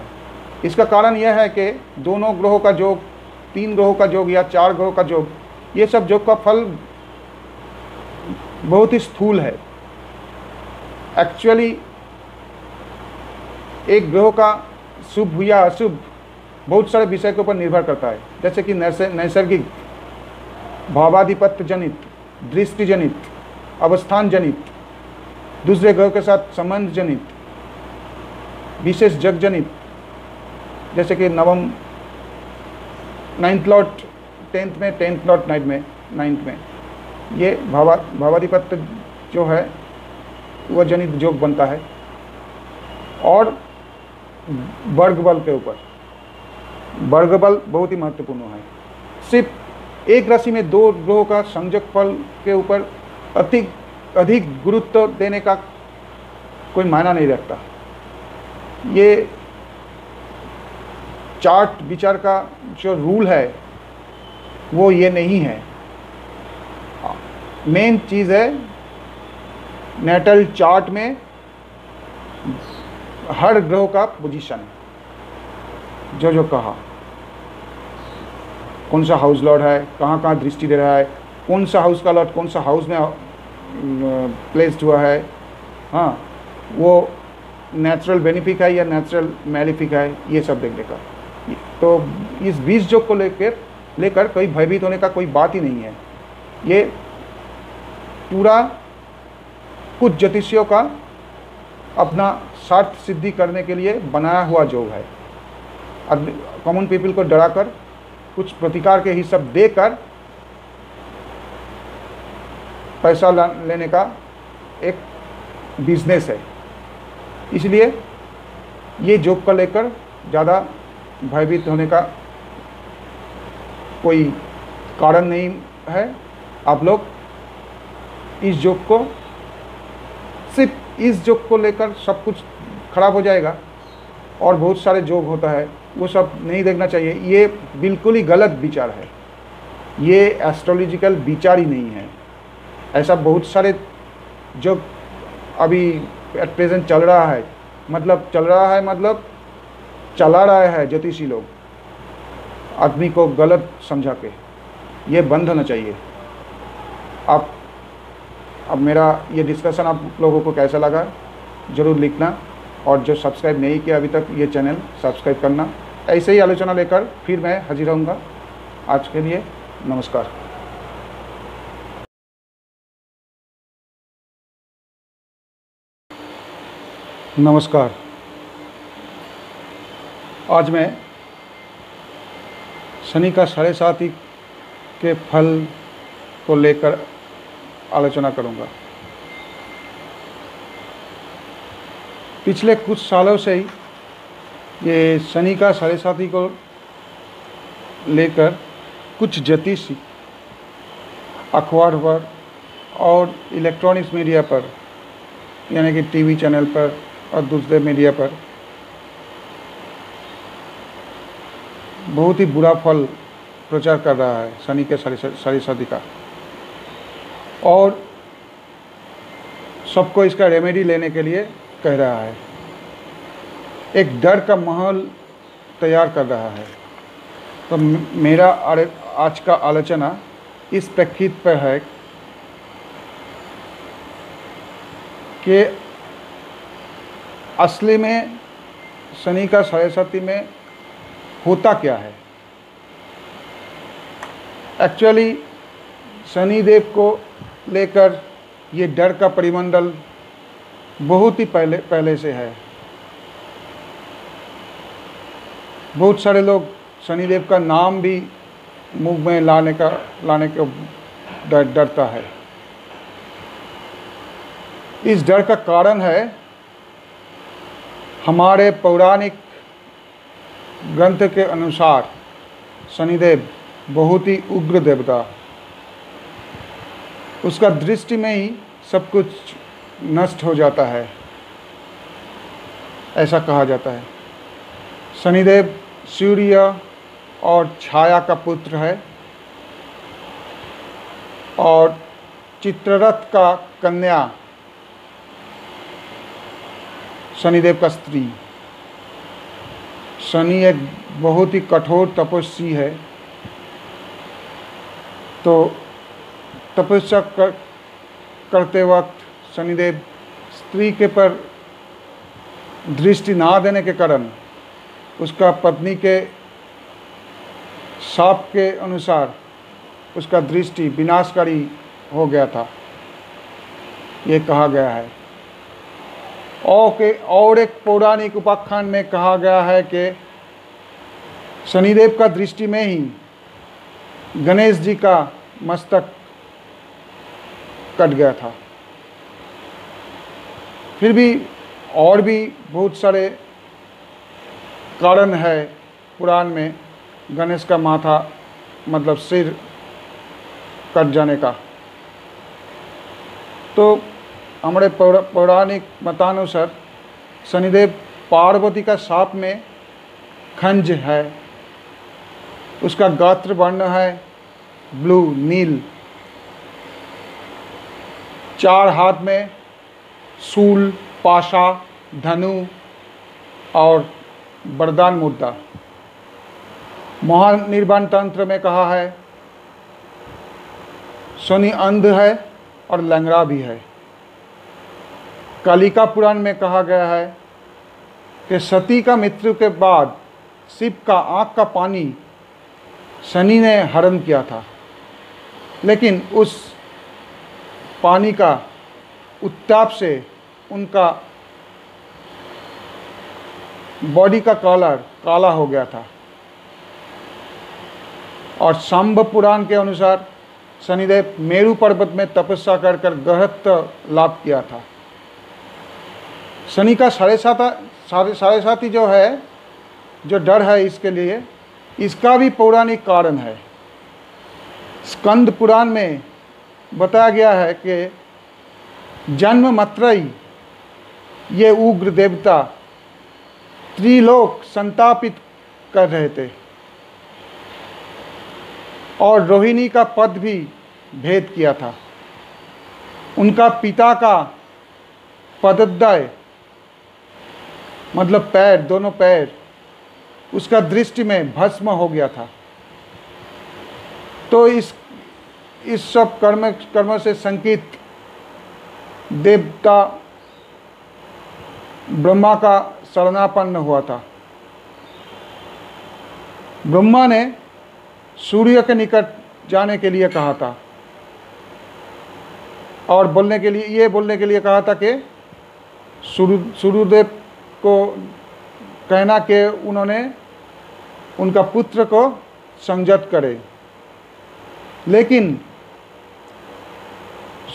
इसका कारण यह है कि दोनों ग्रहों का योग, 3 ग्रहों का योग या 4 ग्रहों का योग, ये सब योग का फल बहुत ही स्थूल है। एक्चुअली एक ग्रह का शुभ या अशुभ बहुत सारे विषय के ऊपर निर्भर करता है, जैसे कि नैसर्गिक, भावाधिपत्य जनित, दृष्टि जनित, अवस्थान जनित, दूसरे ग्रह के साथ संबंध जनित, विशेष जग जनित, जैसे कि नवम 9th लॉर्ड 10th में, 10th लॉर्ड 9th में, ये भावाधिपत्य जो है वह जनित योग बनता है। और वर्ग बल के ऊपर, वर्ग बल बहुत ही महत्वपूर्ण है। सिर्फ एक राशि में 2 ग्रहों का संयोजक फल के ऊपर अधिक गुरुत्व देने का कोई मायना नहीं रखता। ये चार्ट विचार का जो रूल है वो ये नहीं है। मेन चीज़ है नेटल चार्ट में हर ग्रह का पोजीशन, जो कहा, कौन सा हाउस लॉर्ड है, कहाँ दृष्टि दे रहा है, कौन सा हाउस का लॉर्ड कौन सा हाउस में प्लेस्ड हुआ है, हाँ, वो नेचुरल बेनिफिक है या नेचुरल मैलिफिक है, ये सब देखने का। तो इस बीज योग को लेकर कोई भयभीत होने का कोई बात ही नहीं है। ये पूरा कुछ ज्योतिषियों का अपना स्वार्थ सिद्धि करने के लिए बनाया हुआ योग है। कॉमन पीपल को डराकर कुछ प्रतिकार के ही सब देकर पैसा लेने का एक बिजनेस है। इसलिए ये योग को लेकर ज़्यादा भयभीत होने का कोई कारण नहीं है। आप लोग इस योग को, सिर्फ इस योग को लेकर सब कुछ खराब हो जाएगा और बहुत सारे योग होता है वो सब नहीं देखना चाहिए। ये बिल्कुल ही गलत विचार है, ये एस्ट्रोलॉजिकल विचार ही नहीं है। ऐसा बहुत सारे जो अभी एट प्रेजेंट चल रहा है, मतलब चला रहा है ज्योतिषी लोग, आदमी को गलत समझा के, ये बंद होना चाहिए। अब मेरा ये डिस्कशन आप लोगों को कैसा लगा ज़रूर लिखना, और जो सब्सक्राइब नहीं किया अभी तक ये चैनल सब्सक्राइब करना। ऐसे ही आलोचना लेकर फिर मैं हाजिर रहूँगा। आज के लिए नमस्कार। नमस्कार। आज मैं शनि का 7.5 के फल को लेकर आलोचना करूंगा। पिछले कुछ सालों से ही ये शनि का 7.5 को लेकर कुछ ज्योतिष अखबार पर और इलेक्ट्रॉनिक्स मीडिया पर, यानी कि टीवी चैनल पर और दूसरे मीडिया पर बहुत ही बुरा फल प्रचार कर रहा है शनि के 7.5 का, और सबको इसका रेमेडी लेने के लिए कह रहा है। एक डर का माहौल तैयार कर रहा है। तो मेरा आज का आलोचना इस प्रेक्षित पर है कि असली में शनि का 7.5 में होता क्या है। एक्चुअली शनिदेव को लेकर ये डर का परिमंडल बहुत ही पहले से है। बहुत सारे लोग शनिदेव का नाम भी मुंह में लाने को डरता है। इस डर का कारण है हमारे पौराणिक ग्रंथ के अनुसार शनिदेव बहुत ही उग्र देवता, उसका दृष्टि में ही सब कुछ नष्ट हो जाता है, ऐसा कहा जाता है। शनिदेव सूर्य और छाया का पुत्र है और चित्ररथ का कन्या शनिदेव का स्त्री। शनि एक बहुत ही कठोर तपस्वी है, तो तपस्या करते वक्त शनिदेव स्त्री के पर दृष्टि ना देने के कारण उसका पत्नी के शाप के अनुसार उसका दृष्टि विनाशकारी हो गया था, ये कहा गया है। और एक पौराणिक उपाख्यान में कहा गया है कि शनिदेव का दृष्टि में ही गणेश जी का मस्तक कट गया था। फिर भी और भी बहुत सारे कारण है पुराण में गणेश का माथा मतलब सिर कट जाने का। तो हमारे पौराणिक मतानुसार शनिदेव पार्वती का शाप में खंज है, उसका गात्र वर्ण है ब्लू नील, 4 हाथ में शूल, पाशा, धनु और वरदान मुद्रा। महानिर्वाण तंत्र में कहा है शनि अंध है और लंगड़ा भी है। कालिका पुराण में कहा गया है कि सती का मृत्यु के बाद शिव का आँख का पानी शनि ने हरण किया था, लेकिन उस पानी का उत्ताप से उनका बॉडी का कलर काला हो गया था। और शांब पुराण के अनुसार शनिदेव मेरु पर्वत में तपस्या कर गृहस्थ लाभ किया था। शनि का 7.5 जो है, जो डर है इसके लिए, इसका भी पौराणिक कारण है। स्कंद पुराण में बताया गया है कि जन्म मात्र ही ये उग्र देवता त्रिलोक संतापित कर रहे थे और रोहिणी का पद भी भेद किया था। उनका पिता का पदोदय मतलब पैर, दोनों पैर उसका दृष्टि में भस्म हो गया था। तो इस सब कर्म से संकित देवता ब्रह्मा का शरणापन्न हुआ था। ब्रह्मा ने सूर्य के निकट जाने के लिए कहा था और बोलने के लिए कहा था कि सूर्यदेव को कहना कि उन्होंने उनका पुत्र को संयत करे, लेकिन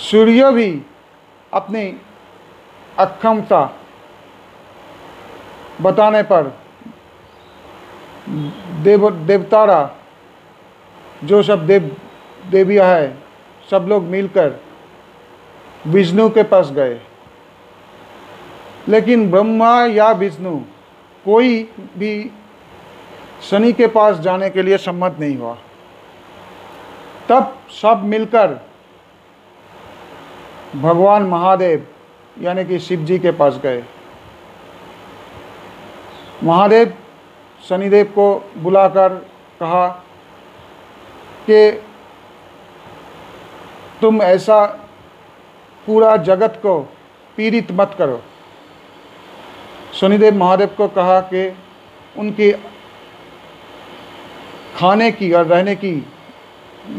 सूर्य भी अपनी अक्षमता बताने पर देवतारा जो सब देवियाँ है सब लोग मिलकर विष्णु के पास गए, लेकिन ब्रह्मा या विष्णु कोई भी शनि के पास जाने के लिए सम्मत नहीं हुआ। तब सब मिलकर भगवान महादेव यानी कि शिव जी के पास गए। महादेव शनिदेव को बुलाकर कहा कि तुम ऐसा पूरा जगत को पीड़ित मत करो। शनिदेव महादेव को कहा कि उनकी खाने की और रहने की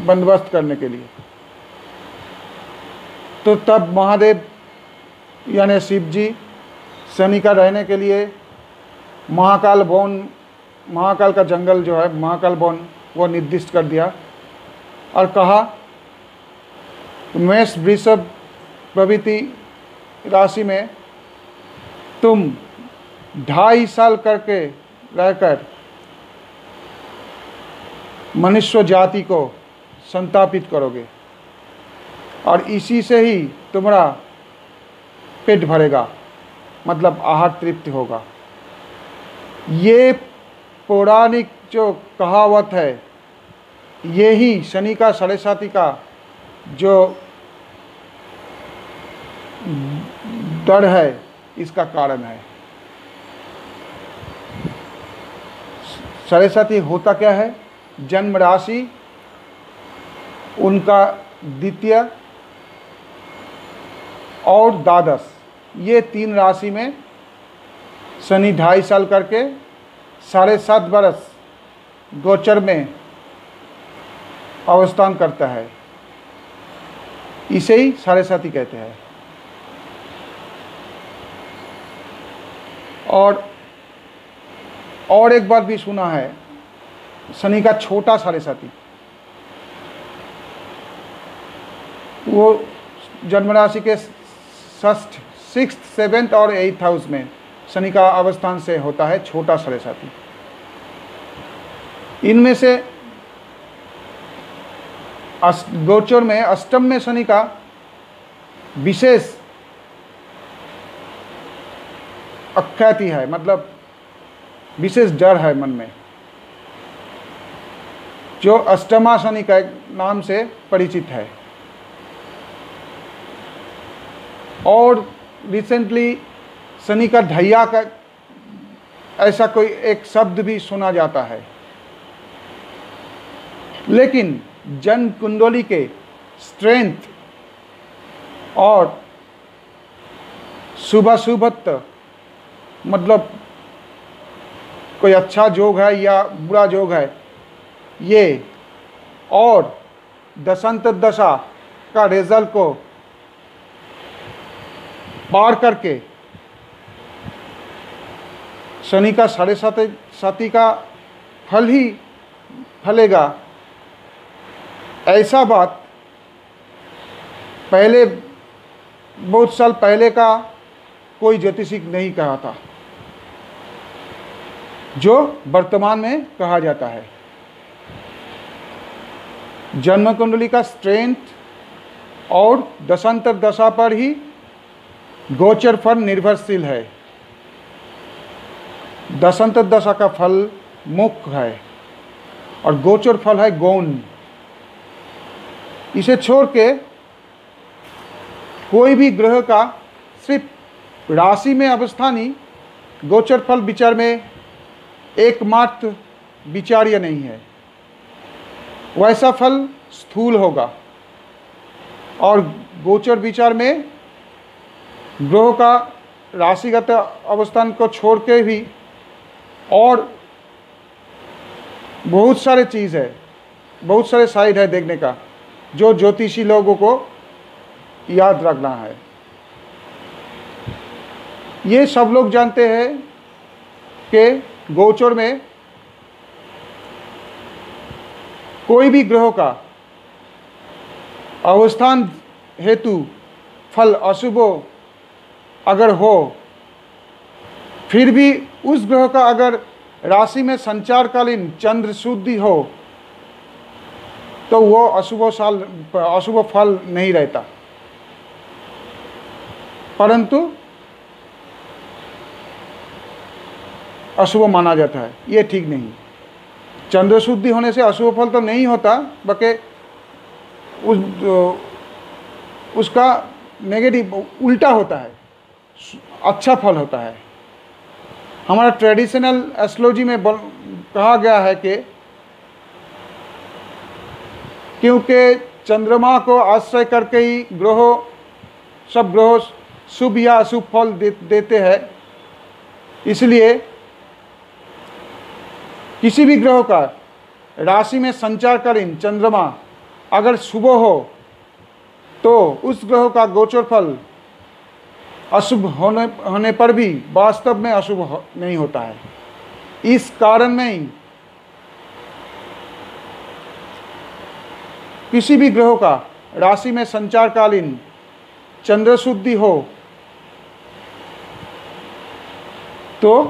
बंदोबस्त करने के लिए। तो तब महादेव यानी शिव जी शनि का रहने के लिए महाकाल का जंगल जो है महाकाल वन वो निर्दिष्ट कर दिया और कहा मेष वृषभ प्रभृति राशि में तुम 2.5 साल करके रहकर मनुष्य जाति को संतापित करोगे और इसी से ही तुम्हारा पेट भरेगा, मतलब आहार तृप्त होगा। ये पौराणिक जो कहावत है यही शनि का साढ़े साती का जो डर है इसका कारण है। साढ़े साती होता क्या है? जन्म राशि उनका द्वितीय और द्वादश, ये 3 राशि में शनि 2.5 साल करके 7.5 बरस गोचर में अवस्थान करता है। इसे ही साढ़े साती कहते हैं। और एक बात भी सुना है, शनि का छोटा साढ़े साती, वो जन्म राशि के 6th, 7th और 8th हाउस में शनि का अवस्थान से होता है छोटा साढ़े साती। इनमें से गोचर में अष्टम में शनि का विशेष अख्याति है, मतलब विशेष डर है मन में, जो अष्टमा शनि का नाम से परिचित है। और रिसेंटली शनि का ढैया का ऐसा कोई एक शब्द भी सुना जाता है। लेकिन जन्म कुंडली के स्ट्रेंथ और शुभाशुभत्व, मतलब कोई अच्छा योग है या बुरा योग है ये, और दशांतर दशा का रिजल्ट को पार करके शनि का साढ़े साती का फल ही फलेगा, ऐसा बात पहले बहुत साल पहले का कोई ज्योतिषी नहीं कहा था, जो वर्तमान में कहा जाता है। जन्म कुंडली का स्ट्रेंथ और दशांतर दशा पर ही गोचर फल निर्भरशील है। दशांतर दशा का फल मुख्य है और गोचर फल है गौण। इसे छोड़ के कोई भी ग्रह का सिर्फ राशि में अवस्थान ही गोचर फल विचार में एकमात्र विचार्य नहीं है। वैसा फल स्थूल होगा। और गोचर विचार में ग्रहों का राशिगत अवस्थान को छोड़ के भी और बहुत सारे चीज़ है, बहुत सारे साइड है देखने का, जो ज्योतिषी लोगों को याद रखना है। ये सब लोग जानते हैं कि गोचर में कोई भी ग्रहों का अवस्थान हेतु फल अशुभ अगर हो, फिर भी उस ग्रह का अगर राशि में संचारकालीन चंद्र शुद्धि हो तो वो अशुभ फल नहीं रहता, परंतु अशुभ माना जाता है। ये ठीक नहीं। चंद्र शुद्धि होने से अशुभ फल तो नहीं होता, बल्कि उसका नेगेटिव उल्टा होता है, अच्छा फल होता है। हमारा ट्रेडिशनल एस्ट्रोलॉजी में कहा गया है कि क्योंकि चंद्रमा को आश्रय करके ही सब ग्रह शुभ या अशुभ फल देते हैं, इसलिए किसी भी ग्रह का राशि में संचारकालीन चंद्रमा अगर शुभ हो तो उस ग्रह का गोचर फल अशुभ होने पर भी वास्तव में अशुभ नहीं होता है। इस कारण में ही किसी भी ग्रह का राशि में संचारकालीन चंद्र शुद्धि हो तो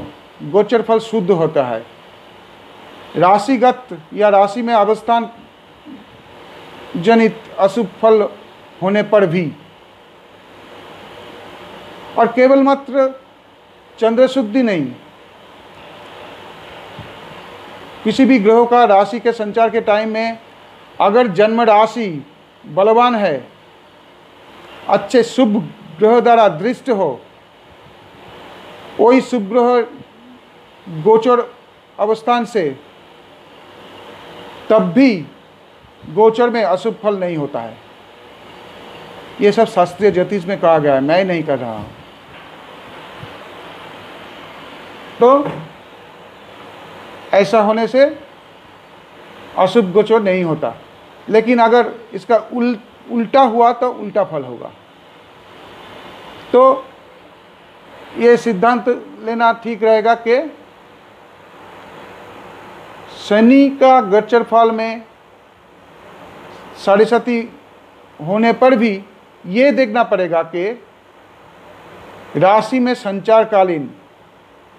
गोचर फल शुद्ध होता है। राशिगत या राशि में अवस्थान जनित अशुभ फल होने पर भी, और केवल मात्र चंद्र शुद्धि नहीं, किसी भी ग्रहों का राशि के संचार के टाइम में अगर जन्म राशि बलवान है, अच्छे शुभ ग्रह द्वारा दृष्ट हो, वही शुभ ग्रह गोचर अवस्थान से, तब भी गोचर में अशुभ फल नहीं होता है। ये सब शास्त्रीय ज्योतिष में कहा गया है, मैं नहीं कर रहा हूं। तो ऐसा होने से अशुभ गोचर नहीं होता, लेकिन अगर इसका उल्टा हुआ तो उल्टा फल होगा। तो ये सिद्धांत लेना ठीक रहेगा कि शनि का गोचर फल में साढ़ेसाती होने पर भी ये देखना पड़ेगा कि राशि में संचारकालीन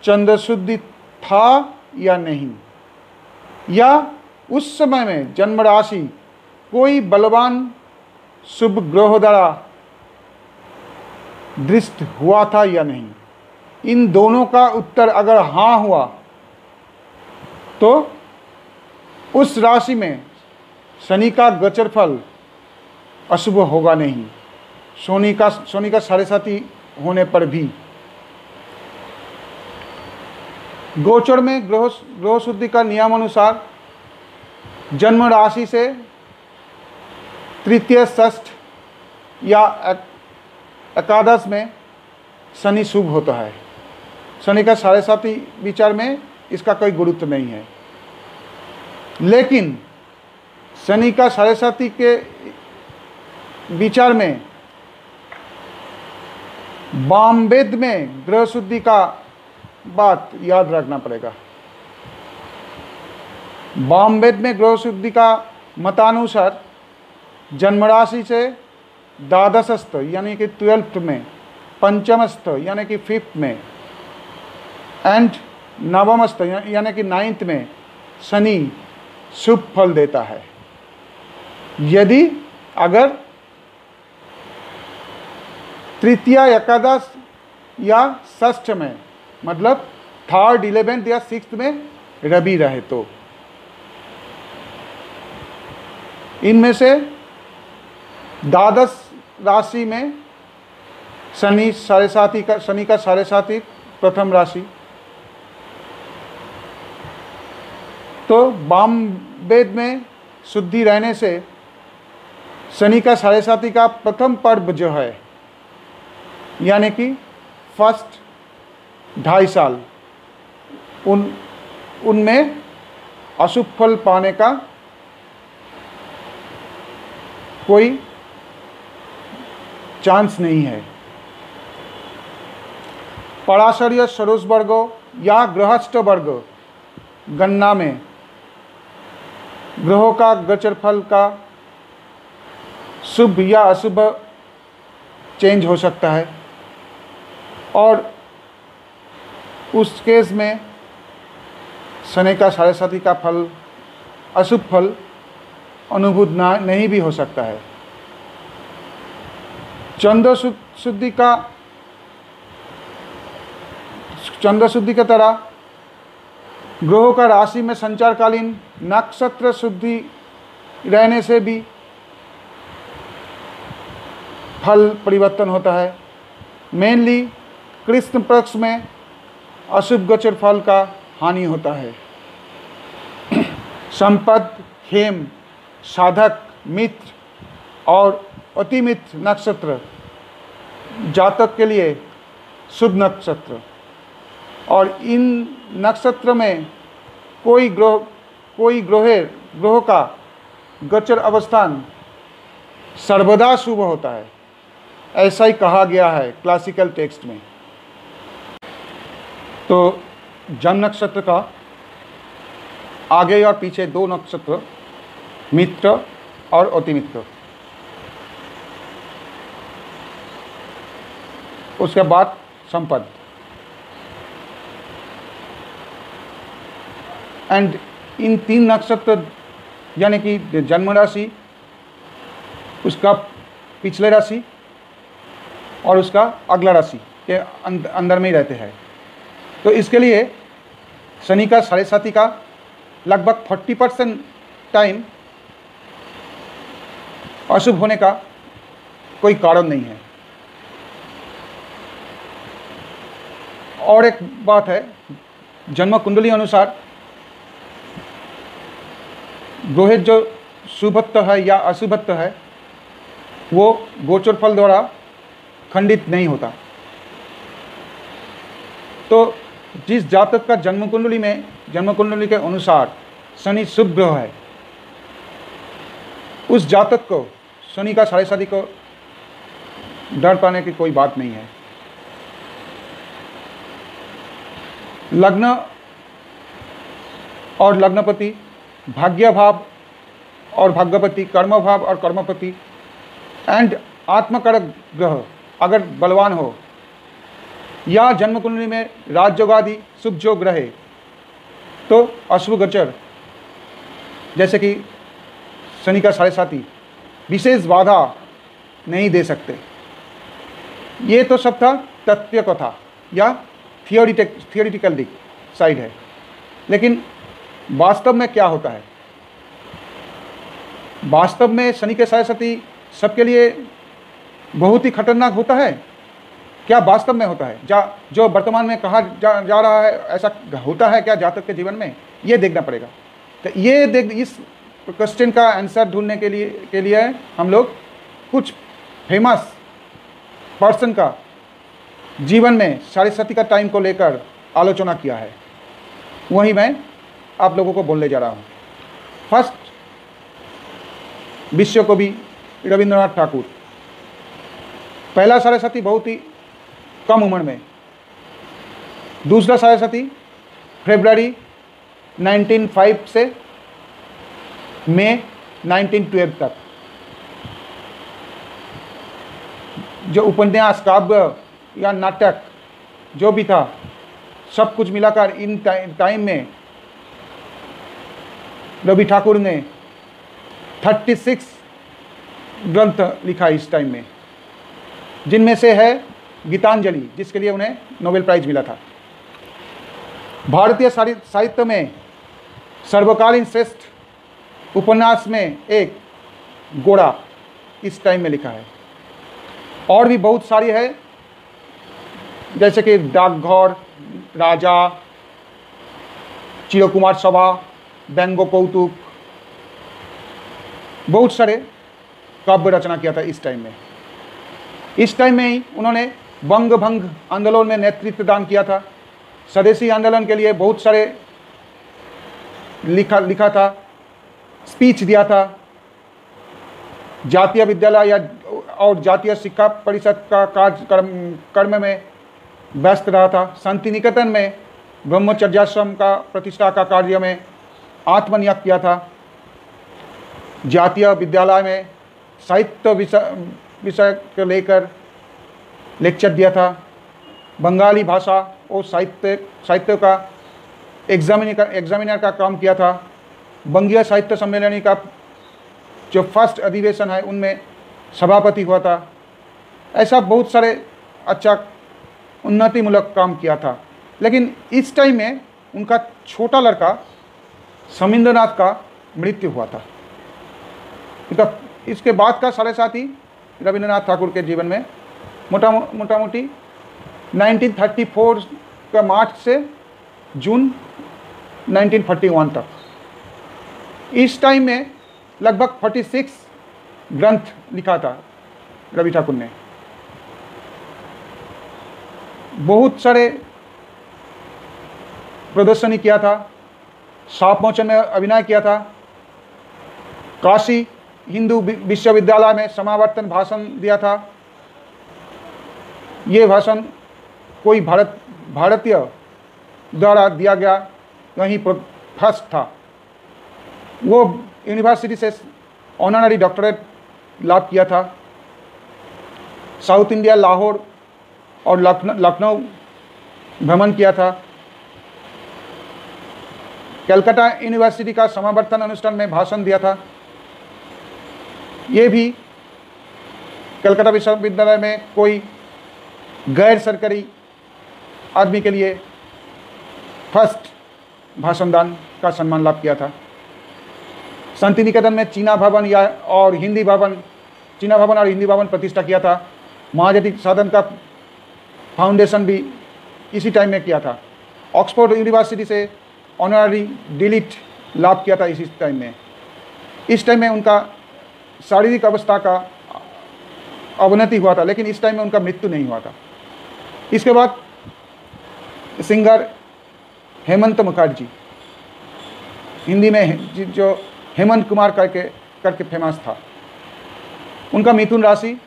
चंद्र शुद्धि था या नहीं, या उस समय में जन्म राशि कोई बलवान शुभ ग्रह द्वारा दृष्ट हुआ था या नहीं। इन दोनों का उत्तर अगर हाँ हुआ तो उस राशि में शनि का गोचर फल अशुभ होगा नहीं, शनि का साढ़ेसाती होने पर भी। गोचर में ग्रह शुद्धि का नियम अनुसार जन्म राशि से तृतीय, षष्ठ या एकादश में शनि शुभ होता है। शनि का साढ़ेसाती विचार में इसका कोई गुरुत्व नहीं है, लेकिन शनि का साढ़ेसाती के विचार में वामवेद में ग्रह शुद्धि का बात याद रखना पड़ेगा। वामवेद में ग्रह शुद्धि का मतानुसार जन्म राशि से द्वादशस्थ यानी कि 12th में, पंचमस्थ यानी कि 5th में, एंड नवमस्थ यानी कि 9th में शनि शुभ फल देता है। यदि अगर तृतीय, एकादश या षष्ठ में, मतलब 3rd, 11th या 6th में रवि रहे तो इनमें से द्वादश राशि में शनि का साढ़ेसाती प्रथम राशि। तो वामवेद में शुद्धि रहने से शनि का साढ़े साथी का प्रथम पर्व जो है, यानी कि फर्स्ट 2.5 साल, उनमें अशुभ फल पाने का कोई चांस नहीं है। पराशर्य सरोज वर्गो या गृहस्थ वर्ग गणना में ग्रहों का गोचर फल का शुभ या अशुभ चेंज हो सकता है, और उस केस में शनि का साढ़े साथी का फल, अशुभ फल अनुभूत नहीं भी हो सकता है। चंद्र शुद्धि की तरह ग्रहों का राशि में संचारकालीन नक्षत्र शुद्धि रहने से भी फल परिवर्तन होता है। मेनली कृष्ण पक्ष में अशुभ गोचर फल का हानि होता है। संपद, हेम, साधक, मित्र और अतिमित्र नक्षत्र जातक के लिए शुभ नक्षत्र, और इन नक्षत्र में कोई ग्रहों का गोचर अवस्थान सर्वदा शुभ होता है, ऐसा ही कहा गया है क्लासिकल टेक्स्ट में। तो जन्म नक्षत्र का आगे और पीछे 2 नक्षत्र, मित्र और अतिमित्र। उसके बाद संपद। एंड इन 3 नक्षत्र यानी कि जन्म राशि, उसका पिछले राशि और उसका अगला राशि के अंदर में ही रहते हैं। तो इसके लिए शनि का साढ़े साथी का लगभग 40% टाइम अशुभ होने का कोई कारण नहीं है। और एक बात है, जन्म कुंडली अनुसार ग्रह जो शुभत्व है या अशुभत्व है वो गोचर फल द्वारा खंडित नहीं होता। तो जिस जातक का जन्म कुंडली के अनुसार शनि शुभ ग्रह है, उस जातक को शनि का साढ़े साथी को डर पाने की कोई बात नहीं है। लग्न और लग्नपति, भाग्य भाव और भाग्यपति, कर्म भाव और कर्मपति एंड आत्मकारक ग्रह अगर बलवान हो, या जन्म कुंडली में राजयोग आदि शुभ योग रहे, तो अशुभ गोचर जैसे कि शनि का साढ़े साथी विशेष बाधा नहीं दे सकते। ये तो सब था तथ्य कथा या थियोरिटिकल साइड है, लेकिन वास्तव में क्या होता है? वास्तव में शनि के साढ़े साथी सबके लिए बहुत ही खतरनाक होता है। क्या वास्तव में होता है? जो वर्तमान में कहा जा रहा है, ऐसा होता है क्या जातक के जीवन में? ये देखना पड़ेगा। तो इस क्वेश्चन का आंसर ढूंढने के लिए हम लोग कुछ फेमस पर्सन का जीवन में साढ़े साथी का टाइम को लेकर आलोचना किया है, वही मैं आप लोगों को बोलने जा रहा हूँ। फर्स्ट, विश्व कवि रविंद्रनाथ ठाकुर। पहला साढ़े साथी बहुत ही कम उम्र में, दूसरा साढ़े साथी फरवरी 1905 से मई 1912 तक। जो उपन्यास, काव्य या नाटक जो भी था, सब कुछ मिलाकर इन टाइम में रवि ठाकुर ने 36 ग्रंथ लिखा इस टाइम में, जिनमें से है गीतांजलि, जिसके लिए उन्हें नोबेल प्राइज मिला था। भारतीय साहित्य में सर्वकालीन श्रेष्ठ उपन्यास में एक गोरा इस टाइम में लिखा है। और भी बहुत सारी है, जैसे कि डाकघर, राजा, चिरकुमार सभा, व्यंग्य कौतुक, बहुत सारे काव्य रचना किया था इस टाइम में। इस टाइम में ही उन्होंने बंग भंग आंदोलन में नेतृत्व दान किया था। स्वदेशी आंदोलन के लिए बहुत सारे लिखा था, स्पीच दिया था। जातीय विद्यालय या और जातीय शिक्षा परिषद का कर्म में व्यस्त रहा था। शांति निकेतन में ब्रह्मचर्याश्रम का प्रतिष्ठा का कार्य में आत्मनियोग किया था। जातीय विद्यालय में साहित्य विषय को लेकर लेक्चर दिया था। बंगाली भाषा और साहित्य का एग्जामिनर का काम किया था। बंगीय साहित्य सम्मेलन का जो फर्स्ट अधिवेशन है उनमें सभापति हुआ था। ऐसा बहुत सारे अच्छा उन्नतिमूलक काम किया था। लेकिन इस टाइम में उनका छोटा लड़का समिंद्रनाथ का मृत्यु हुआ था। इसके बाद का साढ़े साथ ही रविंद्रनाथ ठाकुर के जीवन में मोटा मोटी 1934 का मार्च से जून 1941 तक, इस टाइम में लगभग 46 ग्रंथ लिखा था रवि ठाकुर ने। बहुत सारे प्रदर्शनी किया था, साप मोचन में अभिनय किया था, काशी हिंदू विश्वविद्यालय में समावर्तन भाषण दिया था। ये भाषण कोई भारतीय द्वारा दिया गया वहीं फर्स्ट था। वो यूनिवर्सिटी से ऑनररी डॉक्टरेट लाभ किया था। साउथ इंडिया, लाहौर और लखनऊ भ्रमण किया था। कलकत्ता यूनिवर्सिटी का समावर्तन अनुष्ठान में भाषण दिया था। ये भी कलकत्ता विश्वविद्यालय में कोई गैर सरकारी आदमी के लिए फर्स्ट भाषणदान का सम्मान लाभ किया था। शांति निकेतन में चीना भवन और हिंदी भवन प्रतिष्ठा किया था। महाजाति साधन का फाउंडेशन भी इसी टाइम में किया था। ऑक्सफोर्ड यूनिवर्सिटी से ऑनररी डिलीट लाभ किया था इसी टाइम में। इस टाइम में उनका शारीरिक अवस्था का अवनति हुआ था, लेकिन इस टाइम में उनका मृत्यु नहीं हुआ था। इसके बाद सिंगर हेमंत मुखर्जी, हिंदी में जो हेमंत कुमार करके फेमस था, उनका मिथुन राशि,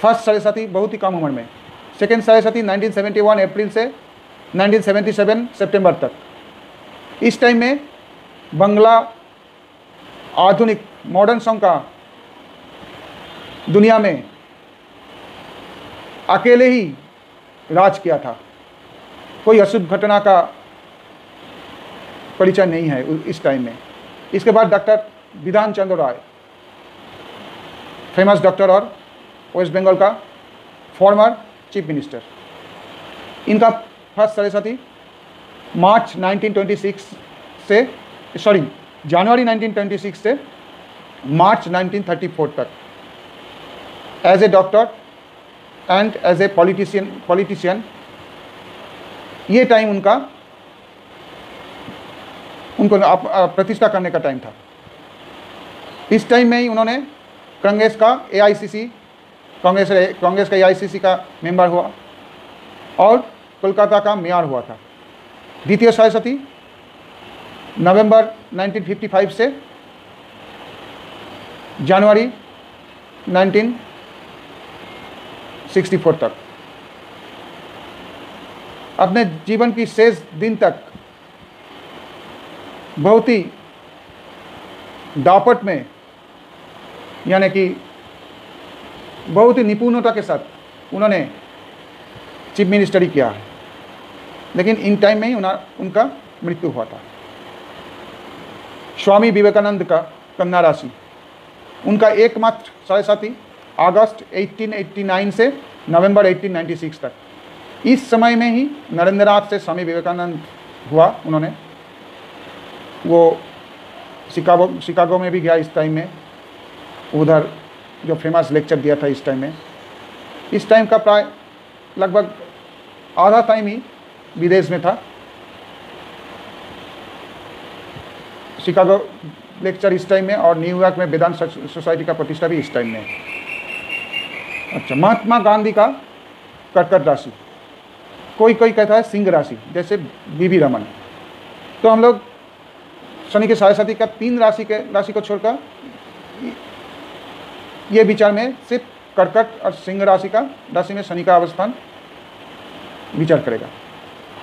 फर्स्ट सरस्वती बहुत ही कम उम्र में, सेकेंड सरस्वती 1971 अप्रैल से 1977 सितंबर तक। इस टाइम में बंगला आधुनिक मॉडर्न सॉन्ग का दुनिया में अकेले ही राज किया था। कोई अशुभ घटना का परिचय नहीं है इस टाइम में। इसके बाद doctor Bidhan Chandra Roy, famous doctor और वेस्ट बंगाल का फॉर्मर चीफ मिनिस्टर, इनका फर्स्ट सरस्वती जनवरी 1926 से मार्च 1934 तक as a doctor and as a politician ये टाइम उनको प्रतिष्ठा करने का टाइम था। इस टाइम में ही उन्होंने कांग्रेस का AICC का मेंबर हुआ और कोलकाता का मेयर हुआ था। द्वितीय सरस्वती नवंबर 1955 से जनवरी 1964 तक अपने जीवन की शेष दिन तक बहुत ही दापट में, यानी कि बहुत ही निपुणता के साथ उन्होंने चीफ मिनिस्टरी किया है, लेकिन इन टाइम में ही उनका मृत्यु हुआ था। स्वामी विवेकानंद का कन्या राशि, उनका एकमात्र सरस्वती अगस्त 1889 से नवंबर 1896 तक। इस समय में ही नरेंद्रनाथ से स्वामी विवेकानंद हुआ। उन्होंने वो शिकागो में भी गया इस टाइम में, उधर जो फेमस लेक्चर दिया था इस टाइम में। इस टाइम का प्राय लगभग आधा टाइम ही विदेश में था। शिकागो लेक्चर इस टाइम में, और न्यूयॉर्क में वेदांत सोसाइटी का प्रतिष्ठा भी इस टाइम में। अच्छा, महात्मा गांधी का कर्कट राशि, कोई कोई कहता है सिंह राशि, जैसे बीवी रमन। तो हम लोग शनि के साढ़े साथी का 3 राशि को छोड़कर ये विचार में सिर्फ कर्कट और सिंह राशि में शनि का अवस्थान विचार करेगा।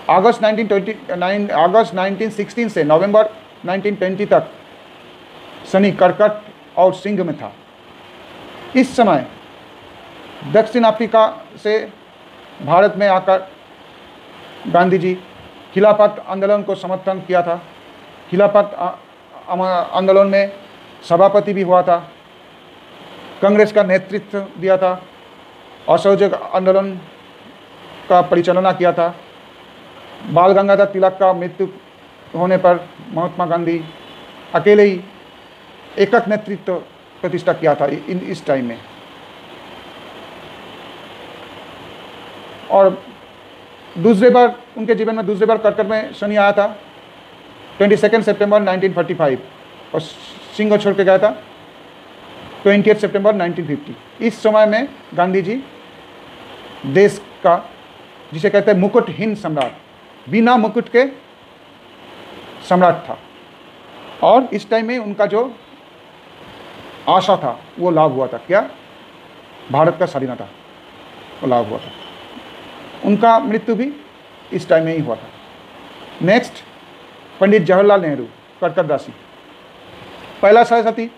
अगस्त 1916 से नवंबर 1920 तक शनि कर्कट और सिंह में था। इस समय दक्षिण अफ्रीका से भारत में आकर गांधी जी खिलाफत आंदोलन को समर्थन किया था। खिलाफत आंदोलन में सभापति भी हुआ था, कांग्रेस का नेतृत्व दिया था, असहयोग आंदोलन का परिचालना किया था। बाल गंगाधर तिलक का मृत्यु होने पर महात्मा गांधी अकेले ही एकक नेतृत्व प्रतिष्ठा किया था इस टाइम में। और दूसरे बार उनके जीवन में दूसरे बार कर्कट में शनि आया था 22 सितंबर 1945 और सिंह को छोड़ के गया था 28 सितंबर 1950। इस समय में गांधी जी देश का, जिसे कहते हैं मुकुटहीन सम्राट, बिना मुकुट के सम्राट था, और इस टाइम में उनका जो आशा था वो लाभ हुआ था। क्या? भारत का स्वाधीनता, वो लाभ हुआ था। उनका मृत्यु भी इस टाइम में ही हुआ था। नेक्स्ट, पंडित जवाहरलाल नेहरू, कर्कट राशि, पहला साथी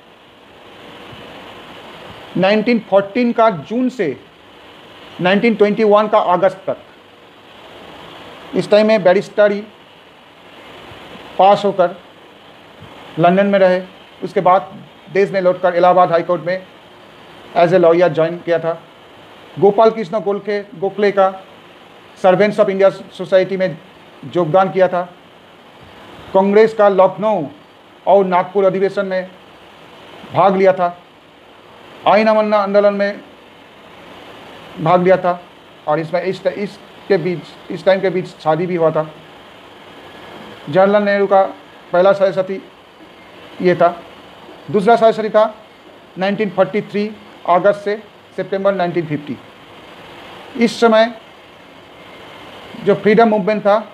1914 का जून से 1921 का अगस्त तक, इस टाइम में बैरिस्टरी पास होकर लंदन में रहे। उसके बाद देश में लौटकर इलाहाबाद हाई कोर्ट में एज ए लॉयर ज्वाइन किया था। गोपाल कृष्ण गोखले का सर्वेंट्स ऑफ इंडिया सोसाइटी में योगदान किया था। कांग्रेस का लखनऊ और नागपुर अधिवेशन में भाग लिया था। आईन अमान्य आंदोलन में भाग लिया था, और इसमें इस टाइम के बीच शादी भी हुआ था। जवाहरलाल नेहरू का पहला साथी ये था। दूसरा साथी था 1943 अगस्त से सितंबर 1950। इस समय जो फ्रीडम मूवमेंट था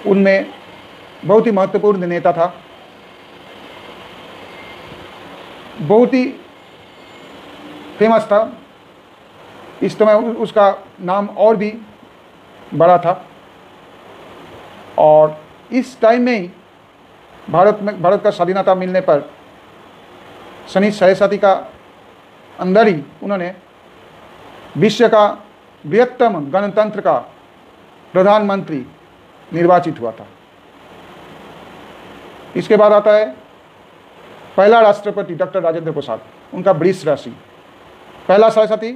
उनमें बहुत ही महत्वपूर्ण नेता था, बहुत ही फेमस था। इस समय उसका नाम और भी बड़ा था, और इस टाइम में ही भारत का स्वाधीनता मिलने पर शनि साढ़े का अंदर ही उन्होंने विश्व का बृहत्तम गणतंत्र का प्रधानमंत्री निर्वाचित हुआ था। इसके बाद आता है पहला राष्ट्रपति डॉक्टर राजेंद्र प्रसाद, उनका वृष राशि, पहला साथी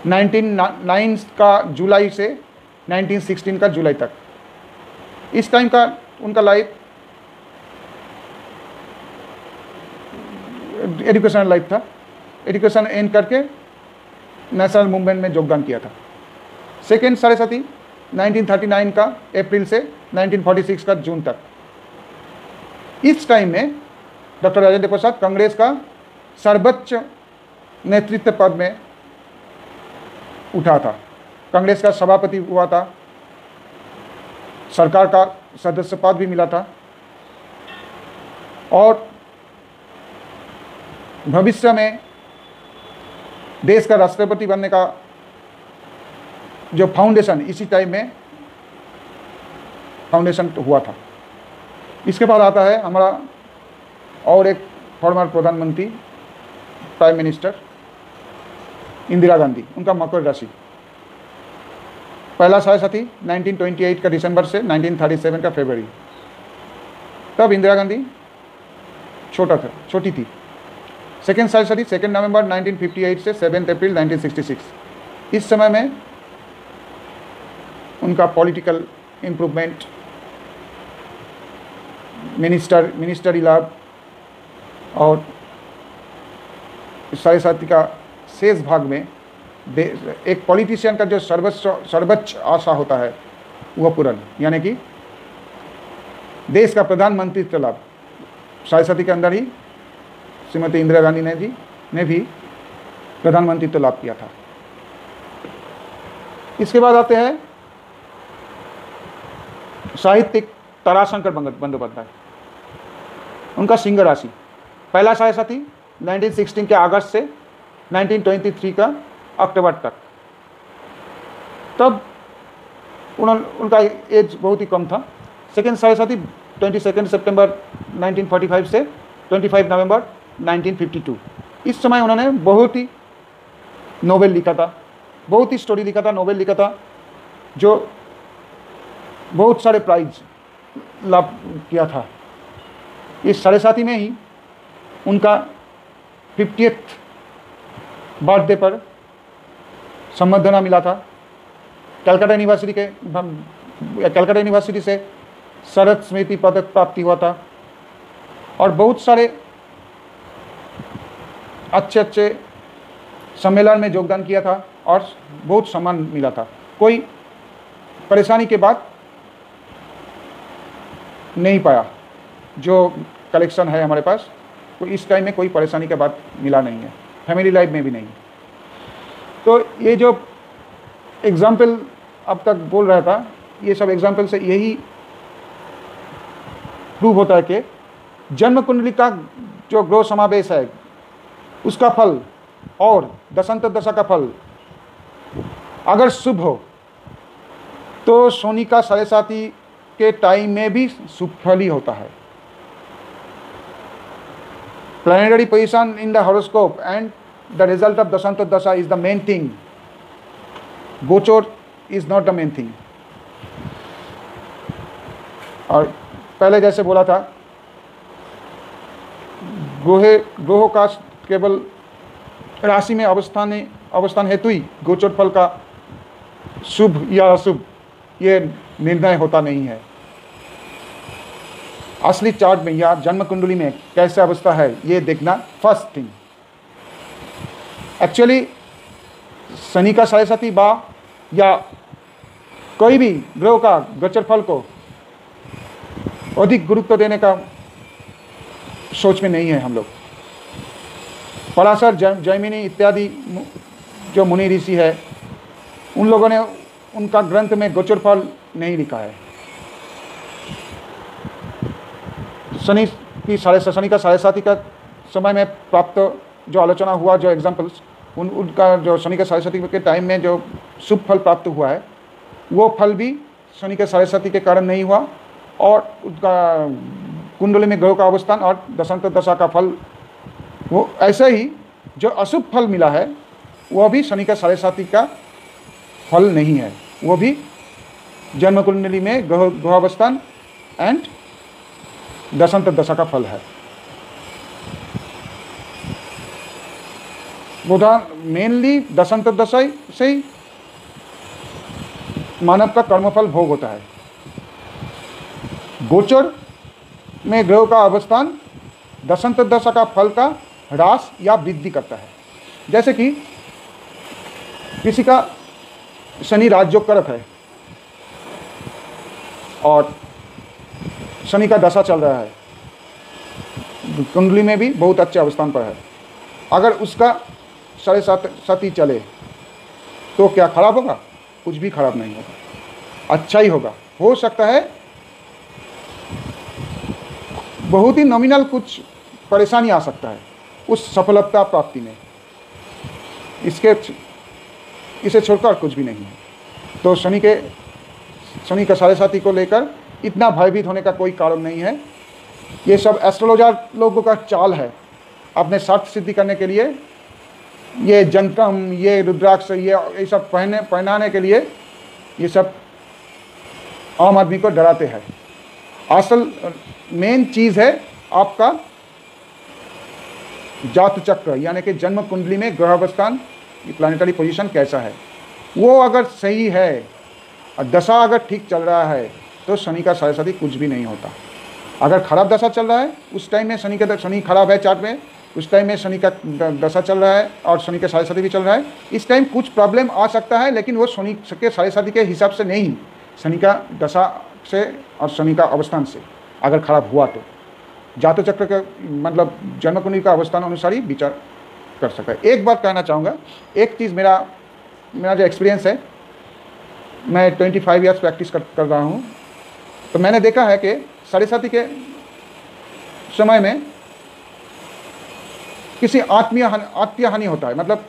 1909 का जुलाई से 1916 का जुलाई तक। इस टाइम का उनका लाइफ एजुकेशनल लाइफ था। एजुकेशन एंड करके नेशनल मूवमेंट में योगदान किया था। सेकेंड साथी 1939 का अप्रैल से 1946 का जून तक। इस टाइम में डॉक्टर राजेंद्र प्रसाद कांग्रेस का सर्वोच्च नेतृत्व पद में उठा था। कांग्रेस का सभापति हुआ था, सरकार का सदस्य पद भी मिला था, और भविष्य में देश का राष्ट्रपति बनने का जो फाउंडेशन इसी टाइम में फाउंडेशन हुआ था। इसके बाद आता है हमारा और एक फॉर्मर प्रधानमंत्री, प्राइम मिनिस्टर इंदिरा गांधी, उनका मकर राशि, पहला साथी 1928 का दिसंबर से 1937 का फरवरी। तब इंदिरा गांधी छोटी थी। सेकेंड साथी 2 नवंबर 1958 से 7 अप्रैल 1966। इस समय में उनका पॉलिटिकल इम्प्रूवमेंट, मिनिस्टरी लाभ और साथी का शेष भाग में एक पॉलिटिशियन का जो सर्वोच्च आशा होता है वह पूर्ण, यानी कि देश का प्रधानमंत्री लाभ साढ़े साथी के अंदर ही श्रीमती इंदिरा गांधी ने भी प्रधानमंत्री लाभ किया था। इसके बाद आते हैं साहित्यिक ताराशंकर बंदोपाध्याय। उनका सिंह राशि, पहला साढ़े साथी 1916 के अगस्त से 1923 का अक्टूबर तक। तब उनका एज बहुत ही कम था। सेकेंड साढ़े साथी 22 सितंबर 1945 से 25 नवंबर 1952। इस समय उन्होंने बहुत ही नोवेल लिखा था, बहुत ही स्टोरी लिखा था, नोवेल लिखा था, जो बहुत सारे प्राइज लाभ किया था। इस साढ़े साथी में ही उनका 50th बर्थडे पर संबर्धना मिला था। कलकत्ता यूनिवर्सिटी से शरद स्मृति पदक प्राप्ति हुआ था और बहुत सारे अच्छे सम्मेलन में योगदान किया था और बहुत सम्मान मिला था। कोई परेशानी के बाद नहीं पाया। जो कलेक्शन है हमारे पास, तो इस टाइम में कोई परेशानी के बाद मिला नहीं है, फैमिली लाइफ में भी नहीं। तो ये जो एग्जाम्पल अब तक बोल रहा था, ये सब एग्जाम्पल से यही प्रूव होता है कि जन्म कुंडली का जो ग्रह समावेश है उसका फल और दशांतर दशा का फल अगर शुभ हो तो शनि का साढ़े साथी के टाइम में भी शुभ फल ही होता है। Planetary position in the horoscope and the result of दशांतर दशा इज द मेन थिंग। गोचर is not the main thing. और पहले जैसे बोला था, ग्रहों का केवल राशि में अवस्थान हेतु ही गोचर फल का शुभ या अशुभ ये निर्णय होता नहीं है। असली चार्ट में या जन्म कुंडली में कैसे अवस्था है ये देखना फर्स्ट थिंग। एक्चुअली शनि का साढ़े साथी बा या कोई भी ग्रह का गोचर फल को अधिक गुरुत्व देने का सोच में नहीं है हम लोग। पराशर, जैमिनी इत्यादि जो मुनि ऋषि है, उन लोगों ने उनका ग्रंथ में गोचर फल नहीं लिखा है। शनि का साढ़े साथी का समय में प्राप्त जो आलोचना हुआ, जो एग्जाम्पल्स उनका जो शनि का साढ़े साथी के टाइम में जो शुभ फल प्राप्त हुआ है, वो फल भी शनि के साढ़े साथी के कारण नहीं हुआ। और उसका कुंडली में ग्रह का अवस्थान और दशांतर दशा का फल, वो ऐसे ही जो अशुभ फल मिला है वह भी शनि का साढ़े साथी का फल नहीं है, वो भी जन्म कुंडली में ग्रह अवस्थान एंड दशांतर दशा का फल है। मेनली दशांतर दशा से ही मानव का कर्मफल भोग होता है। गोचर में ग्रह का अवस्थान दशांतर दशा का फल का ह्रास या वृद्धि करता है। जैसे कि किसी का शनि राजयोग कारक है और शनि का दशा चल रहा है, कुंडली में भी बहुत अच्छे अवस्थान पर है, अगर उसका साढ़े साथी चले तो क्या खराब होगा? कुछ भी खराब नहीं होगा, अच्छा ही होगा। हो सकता है बहुत ही नॉमिनल कुछ परेशानी आ सकता है उस सफलता प्राप्ति में, इसे छोड़कर कुछ भी नहीं है। तो शनि का साढ़े साथी को लेकर इतना भयभीत होने का कोई कारण नहीं है। ये सब एस्ट्रोलॉजर लोगों का चाल है अपने स्वार्थ सिद्धि करने के लिए। ये जंतम, ये रुद्राक्ष, ये सब पहनाने के लिए ये सब आम आदमी को डराते हैं। असल मेन चीज़ है आपका जात चक्र, यानी कि जन्म कुंडली में ग्रह अवस्थान, प्लैनेटरी पोजीशन कैसा है। वो अगर सही है और दशा अगर ठीक चल रहा है तो शनि का साढ़े साथी कुछ भी नहीं होता। अगर खराब दशा चल रहा है उस टाइम में शनि खराब है चार्ट में, उस टाइम में शनि का दशा चल रहा है और शनि के साढ़े साथी भी चल रहा है, इस टाइम कुछ प्रॉब्लम आ सकता है, लेकिन वो शनि के साढ़े साथी के हिसाब से नहीं, शनि का दशा से और शनि का अवस्थान से। अगर खराब हुआ तो जातक चक्र का मतलब जन्म कुंडली का अवस्थान अनुसार ही विचार कर सकता है। एक बात कहना चाहूँगा, एक चीज़ मेरा जो एक्सपीरियंस है, मैं 25 ईयर्स प्रैक्टिस कर रहा हूँ, तो मैंने देखा है कि साढ़े के समय में किसी आत्मीय हानि होता है, मतलब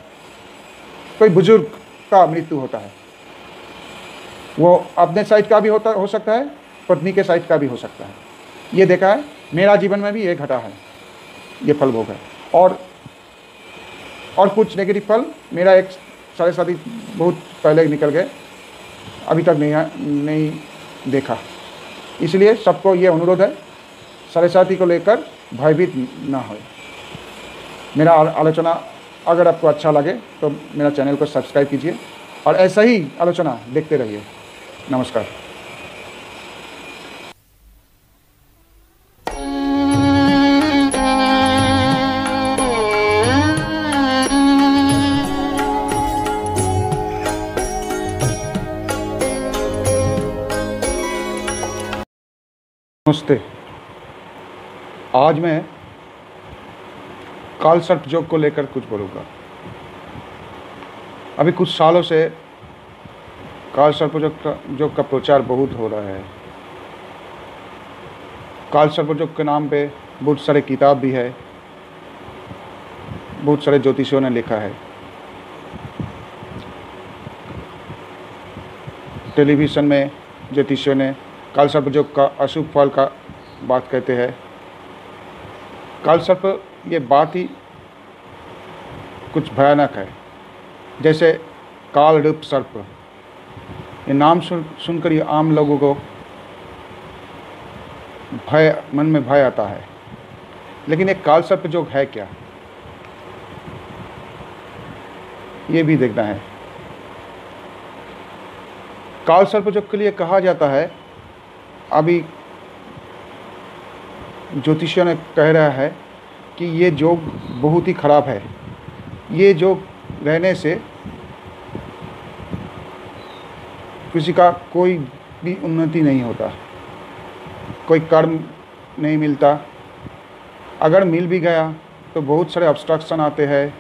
कोई बुजुर्ग का मृत्यु होता है। वो अपने साइड का भी हो सकता है, पत्नी के साइड का भी हो सकता है। ये देखा है, मेरा जीवन में भी ये घटा है, ये फल भोग है। और कुछ नेगेटिव फल मेरा एक साढ़े बहुत पहले निकल गए, अभी तक नहीं देखा। इसलिए सबको ये अनुरोध है, साढ़े को लेकर भयभीत ना हो। मेरा आलोचना अगर आपको अच्छा लगे तो मेरा चैनल को सब्सक्राइब कीजिए और ऐसा ही आलोचना देखते रहिए। नमस्कार। नमस्ते। आज मैं काल सर्प योग को लेकर कुछ बोलूँगा। अभी कुछ सालों से काल सर्प योग का प्रचार बहुत हो रहा है। काल सर्प योग के नाम पे बहुत सारे किताब भी है, बहुत सारे ज्योतिषियों ने लिखा है, टेलीविज़न में ज्योतिषियों ने काल सर्प योग का अशुभ फल का बात कहते हैं। काल सर्प ये बात ही कुछ भयानक है। जैसे काल रूप सर्प, ये नाम सुनकर ही आम लोगों को मन में भय आता है। लेकिन एक काल सर्प योग है क्या, ये भी देखना है। काल सर्प योग के लिए कहा जाता है, अभी ज्योतिषियों ने कह रहा है कि ये योग बहुत ही खराब है। ये योग रहने से किसी का कोई भी उन्नति नहीं होता, कोई कर्म नहीं मिलता, अगर मिल भी गया तो बहुत सारे ऑब्स्ट्रक्शन आते हैं,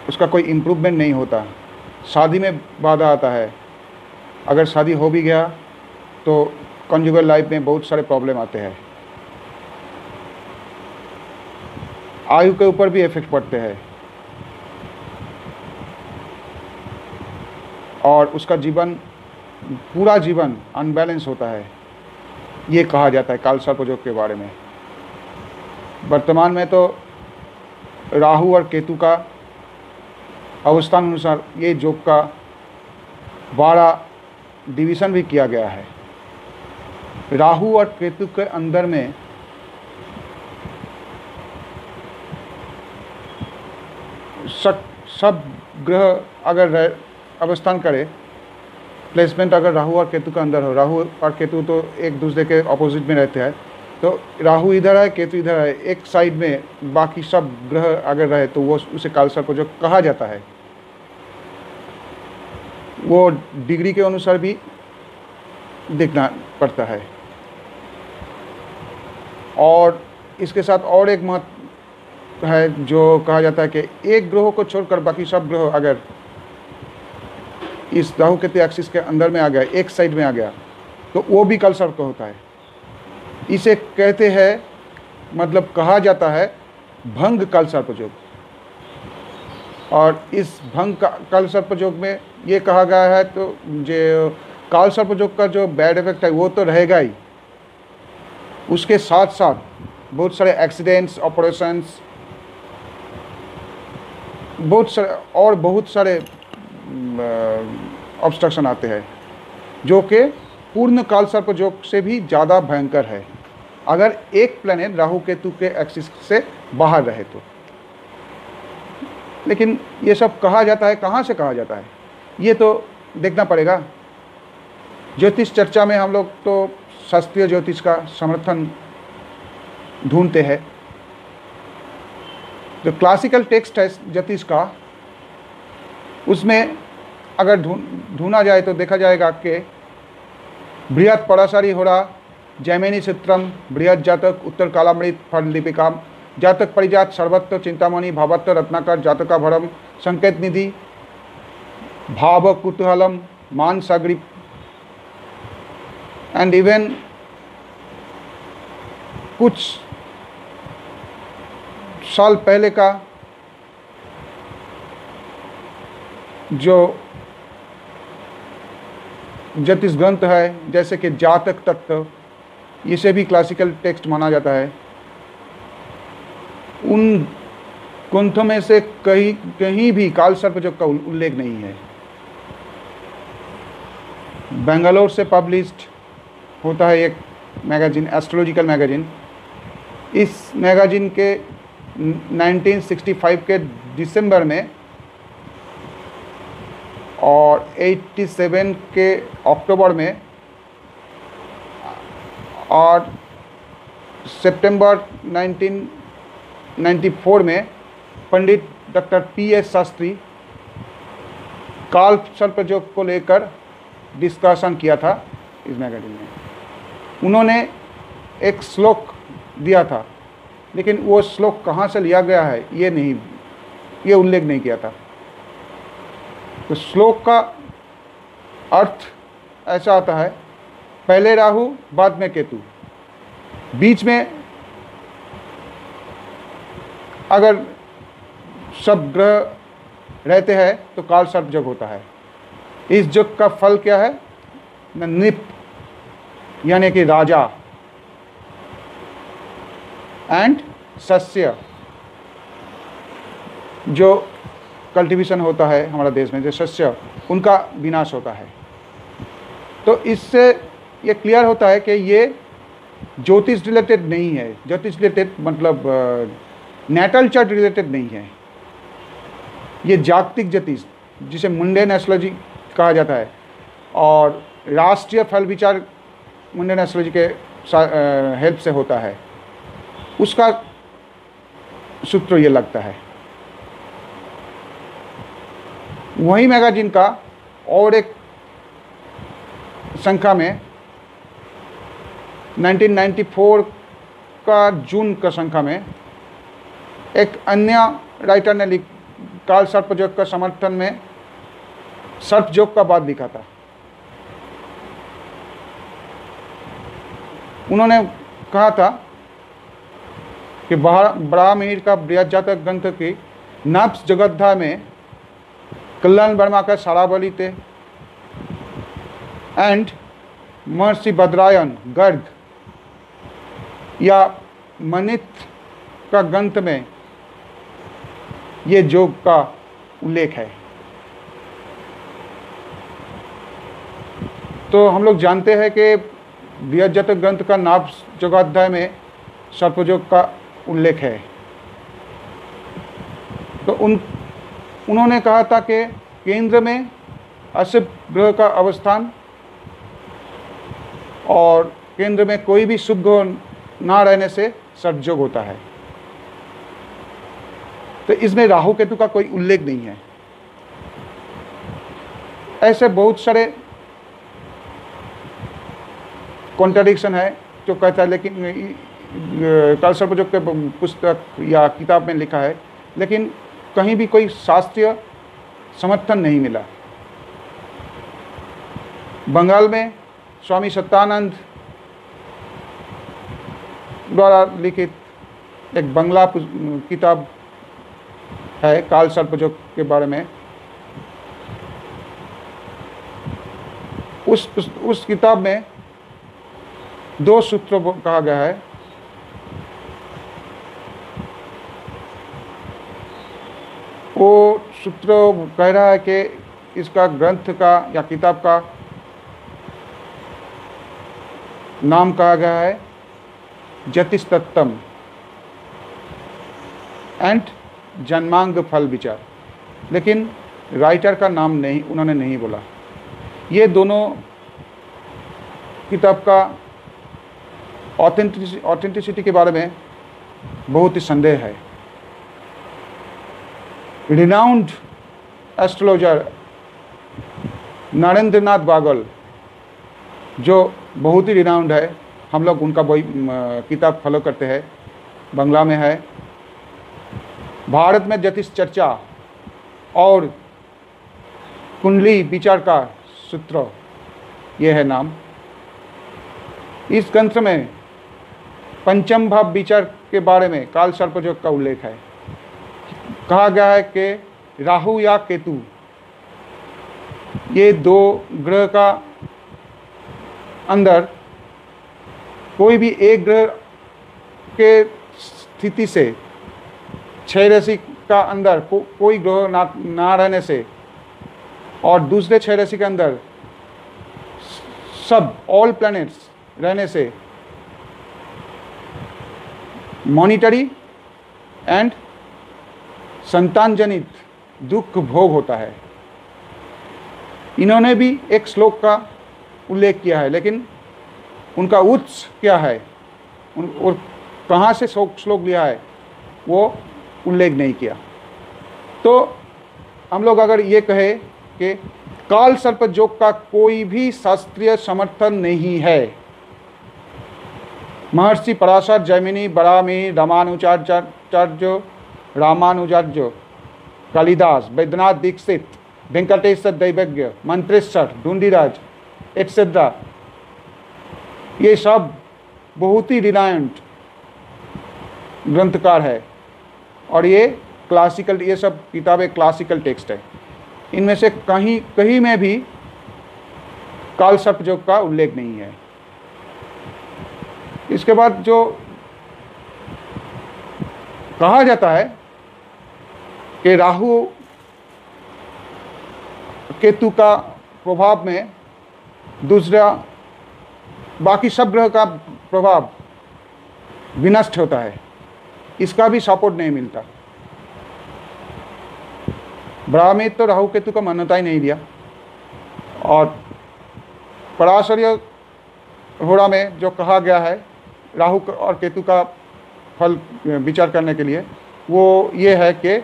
उसका कोई इम्प्रूवमेंट नहीं होता, शादी में बाधा आता है, अगर शादी हो भी गया तो कॉन्जुगल लाइफ में बहुत सारे प्रॉब्लम आते हैं, आयु के ऊपर भी इफेक्ट पड़ते हैं और उसका जीवन पूरा जीवन अनबैलेंस होता है। ये कहा जाता है काल सर्प योग के बारे में। वर्तमान में तो राहु और केतु का अवस्थान अनुसार ये योग का 12 डिवीज़न भी किया गया है। राहु और केतु के अंदर में सब ग्रह अगर अवस्थान करे, प्लेसमेंट अगर राहु और केतु का अंदर हो, राहु और केतु तो एक दूसरे के ऑपोजिट में रहते हैं, तो राहु इधर है केतु इधर है, एक साइड में बाकी सब ग्रह अगर रहे तो वो उसे काल सर्प जो कहा जाता है। वो डिग्री के अनुसार भी देखना पड़ता है। और इसके साथ और एक महत्व है जो कहा जाता है कि एक ग्रह को छोड़कर बाकी सब ग्रह अगर इस राहु केतु एक्सिस के अंदर में आ गया, एक साइड में आ गया, तो वो भी काल सर्प होता है। इसे कहते हैं, मतलब कहा जाता है भंग काल सर्प योग। और इस भंग काल सर्प योग में ये कहा गया है तो जो काल सर्प योग का जो बैड इफेक्ट है वो तो रहेगा ही, उसके साथ साथ बहुत सारे एक्सीडेंट्स, ऑपरेशंस, बहुत सारे ऑब्स्ट्रक्शन आते हैं जो कि पूर्ण काल सर्प योग से भी ज़्यादा भयंकर है अगर एक प्लैनेट राहु केतु के एक्सिस से बाहर रहे तो। लेकिन ये सब कहा जाता है, कहाँ से कहा जाता है ये तो देखना पड़ेगा। ज्योतिष चर्चा में हम लोग तो शास्त्रीय ज्योतिष का समर्थन ढूंढते हैं। जो क्लासिकल टेक्स्ट है ज्योतिष का, उसमें अगर ढूंढा जाए तो देखा जाएगा कि बृहत पराशरी होरा जैमिनी चित्रम, बृहद जातक, उत्तर कालामृत फल लिपिकाम, जातक परिजात, सर्वत्र चिंतामणि, भावत्र रत्नाकर, जातकाभरम, संकेत निधि, भाव कुतूहलम, मान सागरी, एंड इवन कुछ साल पहले का जो ज्योतिष ग्रंथ है जैसे कि जातक तत्व, इसे भी क्लासिकल टेक्स्ट माना जाता है। उन ग्रंथों में से कहीं भी काल सर्पयोग का उल्लेख नहीं है। बेंगलोर से पब्लिश्ड होता है एक मैगजीन, एस्ट्रोलॉजिकल मैगजीन। इस मैगजीन के 1965 के दिसंबर में और 87 के अक्टूबर में और सितंबर 1994 में पंडित डॉक्टर P.S. शास्त्री काल सर्पयोग को लेकर डिस्कशन किया था इस मैगजीन में। उन्होंने एक श्लोक दिया था, लेकिन वो श्लोक कहाँ से लिया गया है ये उल्लेख नहीं किया था। तो श्लोक का अर्थ ऐसा आता है, पहले राहु बाद में केतु, बीच में अगर सब ग्रह रहते हैं तो काल सर्प योग होता है। इस योग का फल क्या है? नृप यानी कि राजा, एंड सस्य जो कल्टीवेशन होता है हमारा देश में, जो शस्य, उनका विनाश होता है। तो इससे ये क्लियर होता है कि ये ज्योतिष रिलेटेड नहीं है। ज्योतिष रिलेटेड मतलब नेटल चार्ट रिलेटेड नहीं है। ये जागतिक ज्योतिष जिसे मुंडेन एस्ट्रोलॉजी कहा जाता है, और राष्ट्रीय फल विचार मुंडेन एस्ट्रोलॉजी के हेल्प से होता है, उसका सूत्र ये लगता है। वही मैगजीन का और एक संख्या में 1994 का जून का संख्या में एक अन्य राइटर ने काल सर्पयोग का समर्थन में सर्पयोग का बात लिखा था। उन्होंने कहा था कि ब्राह्मीण का बृहद जातक ग्रंथ की नब्स जगद्धा में कल्याण वर्मा का सारावली थे, एंड महर्षि बद्रायन गर्ग या मनित का ग्रंथ में ये योग का उल्लेख है। तो हम लोग जानते हैं कि बृहद जातक ग्रंथ का नाभ योगाध्याय में सर्पयोग का उल्लेख है। तो उन्होंने कहा था कि केंद्र में अशुभ ग्रह का अवस्थान और केंद्र में कोई भी शुभ ग्रह ना रहने से सर्पयोग होता है। तो इसमें राहु केतु का कोई उल्लेख नहीं है। ऐसे बहुत सारे कॉन्ट्राडिक्शन है जो कहता है, लेकिन काल सर्पयोग के पुस्तक या किताब में लिखा है, लेकिन कहीं भी कोई शास्त्रीय समर्थन नहीं मिला। बंगाल में स्वामी सत्यानंद द्वारा लिखित एक बंगला किताब है काल सर्पयोग के बारे में। उस किताब में 2 सूत्र कहा गया है। वो सूत्र कह रहा है कि इसका ग्रंथ का या किताब का नाम कहा गया है ज्योतिष तत्वम एंड जन्मांग फल विचार, लेकिन राइटर का नाम नहीं उन्होंने नहीं बोला। ये दोनों किताब का ऑथेंटिसिटी के बारे में बहुत ही संदेह है। रिनाउंड एस्ट्रोलॉजर नरेंद्र नाथ बागल, जो बहुत ही रिनाउंड है, हम लोग उनका वही किताब फॉलो करते हैं, बंगला में है। भारत में ज्योतिष चर्चा और कुंडली विचार का सूत्र, ये है नाम। इस ग्रंथ में पंचम भाव विचार के बारे में काल सर्पयोग का उल्लेख है। कहा गया है कि राहु या केतु, ये दो ग्रह का अंदर कोई भी एक ग्रह के स्थिति से 6 राशि का अंदर कोई ग्रह ना रहने से और दूसरे 6 राशि के अंदर सब ऑल प्लैनेट्स रहने से मॉनिटरी एंड संतान जनित दुख भोग होता है। इन्होंने भी एक श्लोक का उल्लेख किया है, लेकिन उनका उत्स क्या है और कहाँ से श्लोक लिया है वो उल्लेख नहीं किया। तो हम लोग अगर ये कहे कि काल सर्प योग का कोई भी शास्त्रीय समर्थन नहीं है, महर्षि पराशर, जैमिनी, बरामी, रामानुजाचार्य, कालिदास, वैद्यनाथ दीक्षित, वेंकटेश्वर दैवज्ञ, मंत्रेश्वर, ढूंढीराज एटसेट्रा, ये सब बहुत ही रिलायंट ग्रंथकार है और ये क्लासिकल, ये सब किताबें क्लासिकल टेक्स्ट है। इनमें से कहीं में भी काल सर्प योग का उल्लेख नहीं है। इसके बाद जो कहा जाता है कि राहु केतु का प्रभाव में दूसरा बाकी सब ग्रह का प्रभाव विनष्ट होता है, इसका भी सपोर्ट नहीं मिलता। ब्राह्मी तो राहु केतु का मान्यता ही नहीं दिया और पराशर्य होड़ा में जो कहा गया है राहु और केतु का फल विचार करने के लिए, वो ये है कि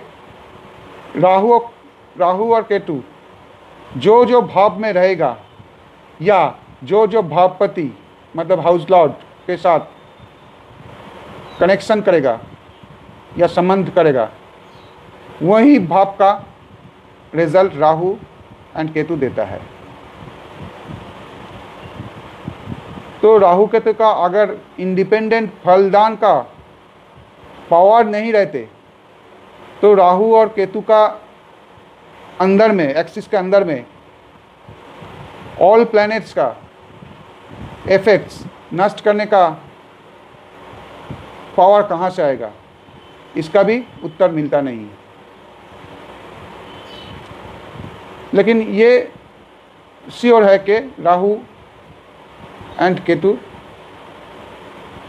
राहु और केतु जो जो भाव में रहेगा या जो जो भावपति मतलब हाउस लॉर्ड के साथ कनेक्शन करेगा या संबंध करेगा, वही भाव का रिजल्ट राहु एंड केतु देता है। तो राहु केतु का अगर इंडिपेंडेंट फलदान का पावर नहीं रहते तो राहु और केतु का अंदर में, एक्सिस के अंदर में ऑल प्लैनेट्स का इफेक्ट्स नष्ट करने का पावर कहाँ से आएगा, इसका भी उत्तर मिलता नहीं है। लेकिन ये श्योर है कि राहु एंड केतु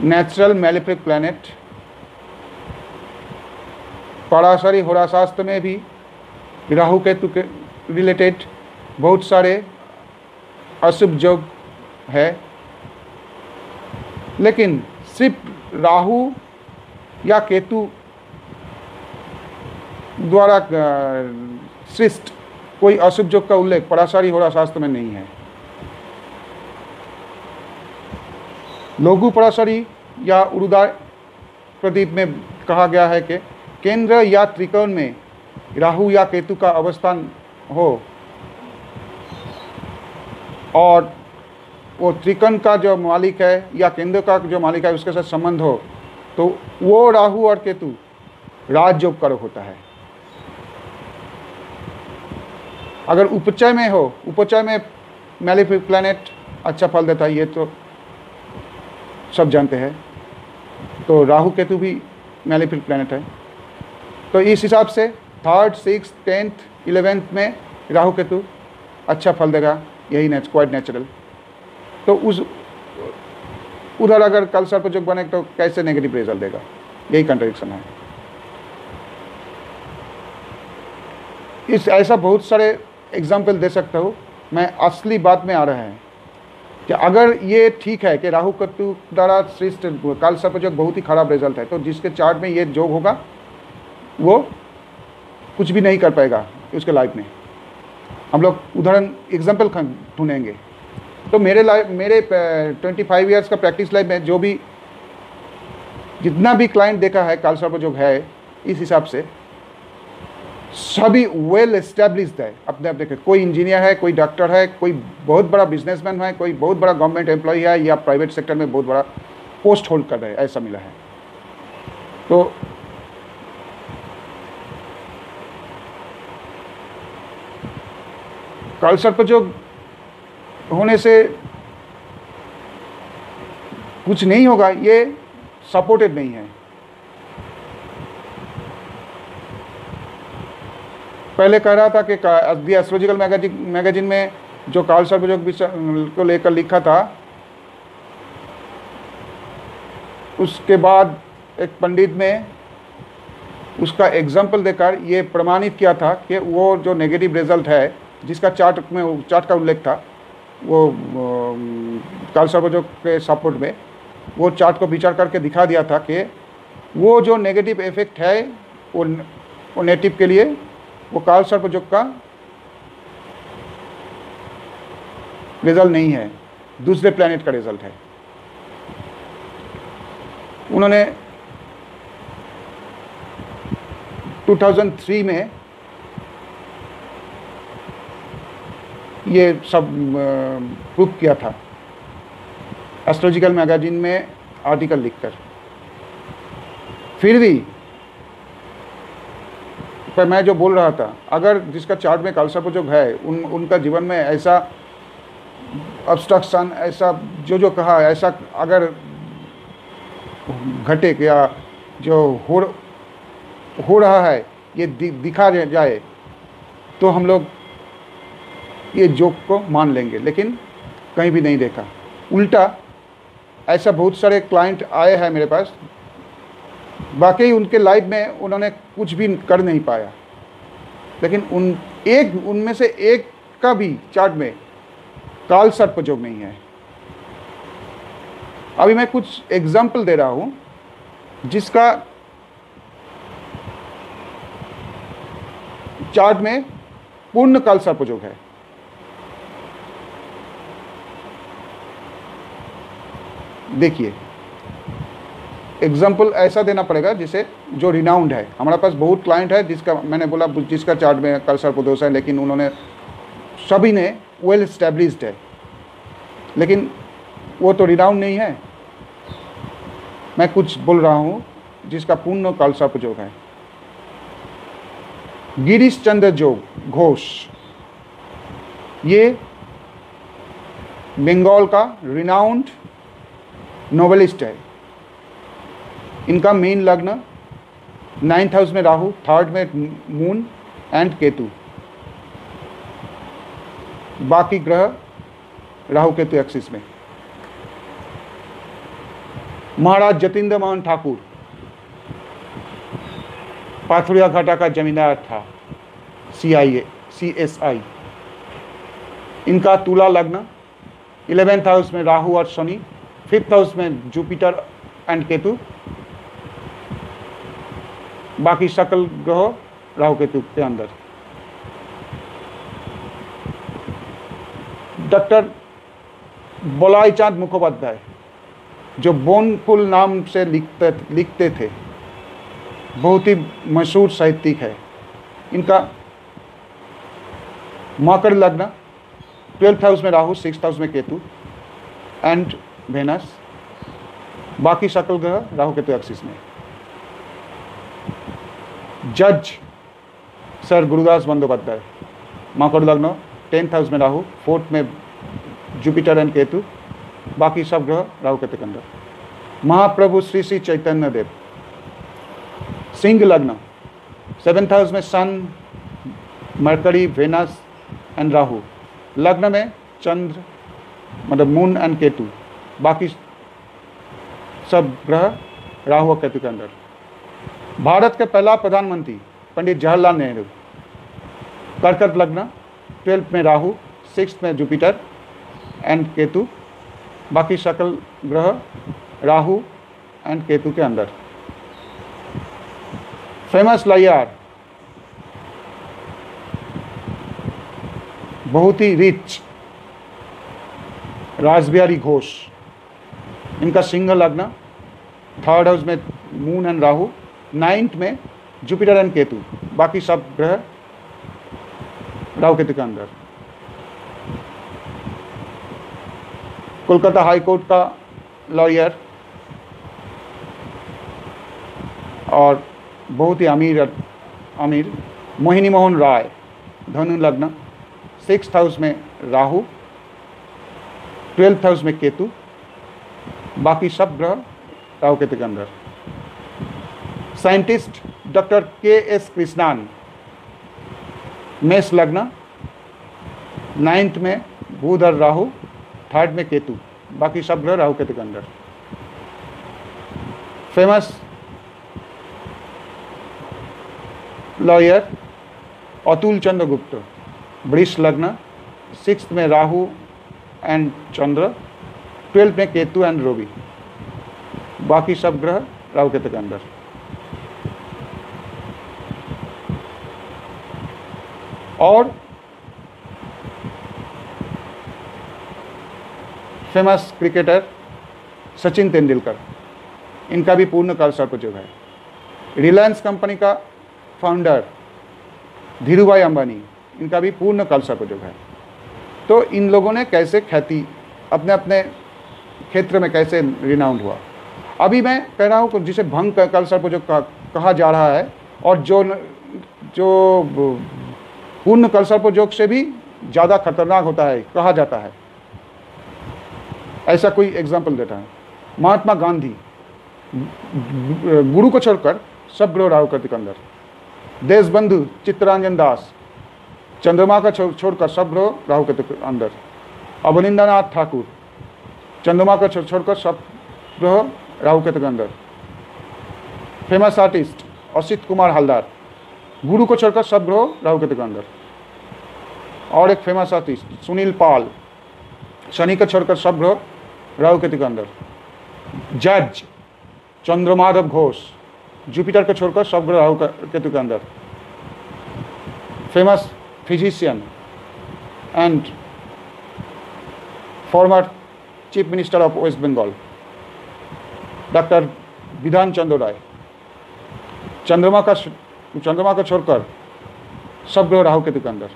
नेचुरल मैलेफिक प्लैनेट। पराशरी होराशास्त्र में भी राहु केतु के रिलेटेड बहुत सारे अशुभ योग है, लेकिन सिर्फ राहु या केतु द्वारा सृष्ट कोई अशुभ योग का उल्लेख पराशरी होराशास्त्र में नहीं है। लघु पराशरी या उरुदा प्रदीप में कहा गया है कि केंद्र या त्रिकोण में राहु या केतु का अवस्थान हो और वो त्रिकोण का जो मालिक है या केंद्र का जो मालिक है उसके साथ संबंध हो, तो वो राहु और केतु राजयोग कारक होता है। अगर उपचय में हो, उपचय में मैलेफिक प्लैनेट अच्छा फल देता है, ये तो सब जानते हैं। तो राहु केतु भी मैलेफिक प्लैनेट है। तो इस हिसाब से 3rd, 6th, 10th, 11th में राहु केतु अच्छा फल देगा, यही क्वाइट नेचुरल। तो उधर अगर कल सर्प योग बने तो कैसे नेगेटिव रिजल्ट देगा, यही कंट्रडिक्शन है। इस ऐसा बहुत सारे एग्जाम्पल दे सकता हूँ। मैं असली बात में आ रहा है कि अगर ये ठीक है कि राहु केतु द्वारा सृष्ट काल सर्प योग बहुत ही खराब रिजल्ट है, तो जिसके चार्ट में ये योग होगा वो कुछ भी नहीं कर पाएगा उसके लाइफ में। हम लोग उदाहरण एग्जाम्पल ढूंढेंगे। तो मेरे 25 ईयर्स का प्रैक्टिस लाइफ में जो भी जितना भी क्लाइंट देखा है काल सर्पयोग है, इस हिसाब से सभी वेल एस्टेब्लिश्ड है अपने अपने। कोई इंजीनियर है, कोई डॉक्टर है, कोई बहुत बड़ा बिजनेसमैन है, कोई बहुत बड़ा गवर्नमेंट एम्प्लॉय है या प्राइवेट सेक्टर में बहुत बड़ा पोस्ट होल्ड कर रहे हैं, ऐसा मिला है। तो काल सर्पयोग होने से कुछ नहीं होगा, ये सपोर्टेड नहीं है। पहले कह रहा था कि द एस्ट्रोलॉजिकल मैगजीन में जो काल सर्पयोग को लेकर लिखा था, उसके बाद एक पंडित ने उसका एग्जाम्पल देकर ये प्रमाणित किया था कि वो जो नेगेटिव रिजल्ट है जिसका चार्ट का उल्लेख था, वो काल सर्पयोग के सपोर्ट में वो चार्ट को विचार करके दिखा दिया था कि वो जो नेगेटिव इफेक्ट है वो नेटिव के लिए वो काल सर्पयोग का रिजल्ट नहीं है, दूसरे प्लैनेट का रिजल्ट है। उन्होंने 2003 में ये सब प्रूव किया था एस्ट्रोलॉजिकल मैगजीन में आर्टिकल लिखकर। फिर भी पर मैं जो बोल रहा था, अगर जिसका चार्ट में काल सर्पयोग है उनका जीवन में ऐसा ऑब्स्ट्रक्शन, ऐसा जो कहा ऐसा अगर घटे या जो हो रहा है ये दिखा जाए तो हम लोग ये जोक को मान लेंगे, लेकिन कहीं भी नहीं देखा। उल्टा ऐसा बहुत सारे क्लाइंट आए हैं मेरे पास, वाकई उनके लाइफ में उन्होंने कुछ भी कर नहीं पाया, लेकिन उनमें से एक का भी चार्ट में काल सर्पयोग नहीं है। अभी मैं कुछ एग्जाम्पल दे रहा हूं जिसका चार्ट में पूर्ण काल सर्पयोग है। देखिए, एग्जाम्पल ऐसा देना पड़ेगा जिसे जो रिनाउंड है। हमारे पास बहुत क्लाइंट है जिसका मैंने बोला जिसका चार्ट में काल सर्पदोष है, लेकिन उन्होंने सभी ने वेल एस्टेब्लिश्ड है, लेकिन वो तो रिनाउंड नहीं है। मैं कुछ बोल रहा हूँ जिसका पूर्ण काल सर्पयोग है। गिरीश चंद्र घोष, ये बंगाल का रिनाउंड नोवेलिस्ट है। इनका मेन लग्न 9th हाउस में राहु, 3rd में मून एंड केतु, बाकी ग्रह राहु केतु एक्सिस में। महाराज जतिंद्र मोहन ठाकुर पाथुरिया घाटा का जमींदार था, CSI। इनका तुला लग्न, 11th हाउस में राहु और शनि, 5th हाउस में जुपिटर एंड केतु, बाकी सकल ग्रह राहु केतु के अंदर। डॉक्टर बलाई चांद मुखोपाध्याय जो बोनकुल नाम से लिखते थे, बहुत ही मशहूर साहित्यिक है। इनका मकर लग्न, 12th हाउस में राहु, 6th हाउस में केतु एंड वेनस, बाकी सकल ग्रह राहु केतु एक्सिस में। जज सर गुरुदास बंदोपाध्याय, मकर लग्न, 10th हाउस में राहु, 4th में जुपिटर एंड केतु, बाकी सब ग्रह राहु केतु के अंदर। महाप्रभु श्री श्री चैतन्य देव, सिंह लग्न, 7th हाउस में सन, मरकरी, वेनस एंड राहु, लग्न में चंद्र मतलब मून एंड केतु, बाकी सब ग्रह राहु और केतु के अंदर। भारत के पहला प्रधानमंत्री पंडित जवाहरलाल नेहरू, कर्कट लग्न, 12th में राहु, 6th में जुपिटर एंड केतु, बाकी सकल ग्रह राहु एंड केतु के अंदर। फेमस लायर, बहुत ही रिच, रासबिहारी घोष, इनका सिंह लग्न, 3rd हाउस में मून एंड राहु, 9th में जुपिटर एंड केतु, बाकी सब ग्रह राहु केतु के अंदर। कोलकाता हाई कोर्ट का लॉयर और बहुत ही अमीर मोहिनी मोहन राय, धनु लग्न, 6th हाउस में राहु, 12th हाउस में केतु, बाकी सब ग्रह राहु केतु के अंदर। Scientist doctor KS. कृष्णन, मेष लग्न, 9th में बुध और राहु, 3rd में केतु, बाकी सब ग्रह राहु केतु के अंदर। फेमस लॉयर अतुल चंद्र गुप्त, वृष लग्न, 6th में राहु एंड चंद्र, 12th में केतु एंड रवि, बाकी सब ग्रह राहु केतु के अंदर। और फेमस क्रिकेटर सचिन तेंदुलकर, इनका भी पूर्ण काल सर्पयोग है। रिलायंस कंपनी का फाउंडर धीरूभाई अंबानी, इनका भी पूर्ण काल सर्पयोग है। तो इन लोगों ने कैसे ख्याति अपने अपने क्षेत्र में कैसे रिनाउंड हुआ। अभी मैं कह रहा हूँ जिसे भंग काल सर्पयोग कहा जा रहा है, और जो पूर्ण काल सर्पयोग से भी ज़्यादा खतरनाक होता है कहा जाता है। ऐसा कोई एग्जाम्पल देता है, महात्मा गांधी, गुरु को छोड़कर सब ग्रह राहु केतु के अंदर। देशबंधु चित्तरंजन दास, चंद्रमा का छोड़कर सब ग्रह राहु केतु के अंदर। अवनिंद्रनाथ ठाकुर, चंद्रमा का छोड़कर सब ग्रह राहु केतु के अंदर। फेमस आर्टिस्ट असित कुमार हलदार, गुरु को छोड़कर सब ग्रह राहु केतु के अंदर। और एक फेमस आर्टिस्ट सुनील पाल, शनि को छोड़कर सब ग्रह राहु केतु के अंदर। जज चंद्रमाधव घोष, जुपिटर को छोड़कर सब ग्रह राहु केतु के अंदर। Famous physician and former chief minister of West Bengal doctor Bidhan Chandra राय, चंद्रमा को छोड़कर सब ग्रह राहु केतु के अंदर।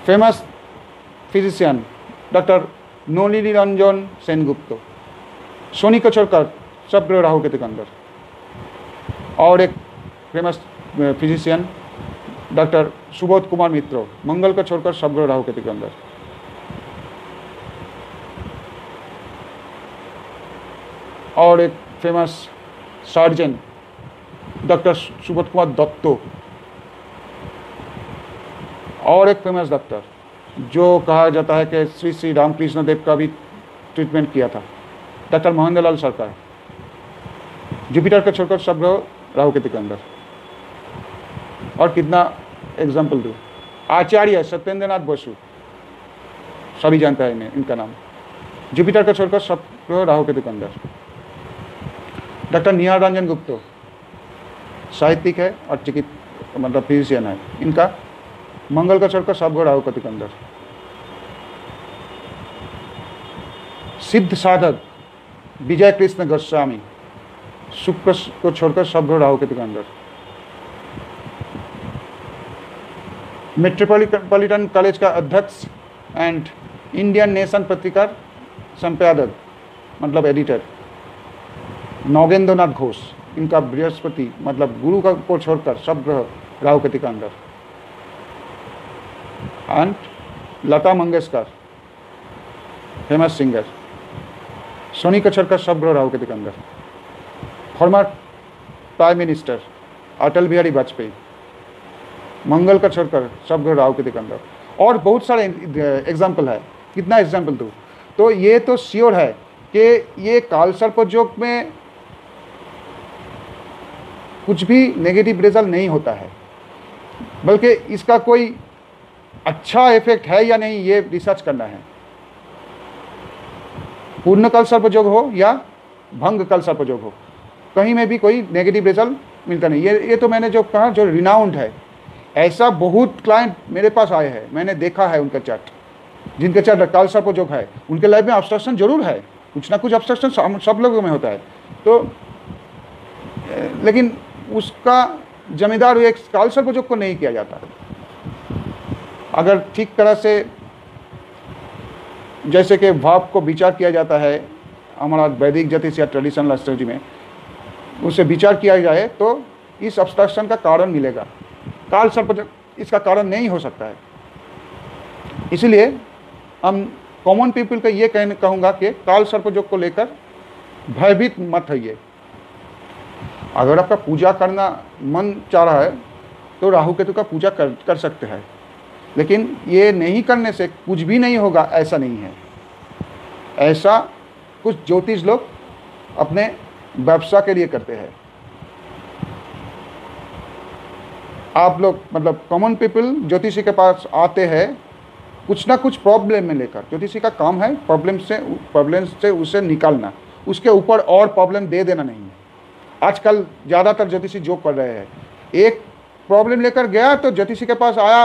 Famous physician doctor Nalini Ranjan Sengupta, Shani को छोड़कर सब ग्रह राहु केतु के अंदर। और एक famous physician doctor Subodh Kumar Mitra, मंगल को छोड़कर सब ग्रह राहु केतु के अंदर। और एक famous surgeon doctor Subodh Kumar Datta. और एक फेमस डॉक्टर जो कहा जाता है कि श्री रामकृष्ण देव का भी ट्रीटमेंट किया था, डॉक्टर महेंद्र लाल सरकार, जुपिटर को छोड़कर सब ग्रह राहु केतु के अंदर। और कितना एग्जाम्पल दूँ, आचार्य सत्येंद्रनाथ बसु, सभी जानता है इन्हें, इनका नाम, जुपिटर को छोड़कर सब ग्रह राहु केतु के अंदर। डॉक्टर निहाल रंजन गुप्ता, साहित्यिक है और मतलब फिजिशियन है, इनका मंगल का छोड़कर सब ग्रह राहु केतु के अंदर। सिद्ध साधक विजय कृष्ण गोस्वामी, शुक्र को छोड़कर सब ग्रह राहु केतु के अंदर। मेट्रोपॉलिटन कॉलेज का अध्यक्ष एंड इंडियन नेशन पत्रिका संपादक मतलब एडिटर नौगेंद्र नाथ घोष, इनका बृहस्पति मतलब गुरु का को छोड़कर सब ग्रह राहु केतु के अंदर। And Lata Mangeshkar, famous singer, Shani को छोड़कर सब ग्रह राहु केतु के अंदर। Former prime minister Atal Bihari Vajpayee, मंगल का छोड़कर सब ग्रह राहु केतु के अंदर। और बहुत सारे एग्जाम्पल है, कितना एग्जाम्पल दूँ। तो ये तो श्योर है कि ये काल सर्पयोग में कुछ भी नेगेटिव रिजल्ट नहीं होता है, बल्कि इसका कोई अच्छा इफेक्ट है या नहीं ये रिसर्च करना है। पूर्ण काल सर्पयोग हो या भंग काल सर्पयोग हो, कहीं में भी कोई नेगेटिव रिजल्ट मिलता नहीं। ये तो मैंने जो कहा जो रिनाउंड है, ऐसा बहुत क्लाइंट मेरे पास आए हैं, मैंने देखा है उनका चार्ट, जिनके चार्ट काल सर्पयोग है, उनके लाइफ में ऑब्स्ट्रक्शन जरूर है, कुछ ना कुछ ऑब्स्ट्रक्शन सब लोगों में होता है, तो लेकिन उसका जमींदार एक काल सर्पयोग को नहीं किया जाता। अगर ठीक तरह से जैसे कि भाव को विचार किया जाता है हमारा वैदिक ज्योतिष या ट्रेडिशनल एस्ट्रोलॉजी में, उसे विचार किया जाए तो इस ऑब्स्ट्रक्शन का कारण मिलेगा। काल सर्पयोग इसका कारण नहीं हो सकता है। इसलिए हम कॉमन पीपल को ये कहूँगा कि काल सर्पयोग को लेकर भयभीत मत होइए। अगर आपका पूजा करना मन चाह रहा है तो राहु केतु का पूजा कर सकते हैं, लेकिन ये नहीं करने से कुछ भी नहीं होगा, ऐसा नहीं है। ऐसा कुछ ज्योतिष लोग अपने व्यवसाय के लिए करते हैं। आप लोग मतलब कॉमन पीपल ज्योतिषी के पास आते हैं कुछ ना कुछ प्रॉब्लम में लेकर। ज्योतिषी का काम है प्रॉब्लम से उसे निकालना, उसके ऊपर और प्रॉब्लम दे देना नहीं है। आजकल ज़्यादातर ज्योतिषी जो कर रहे हैं, एक प्रॉब्लम लेकर गया तो ज्योतिषी के पास आया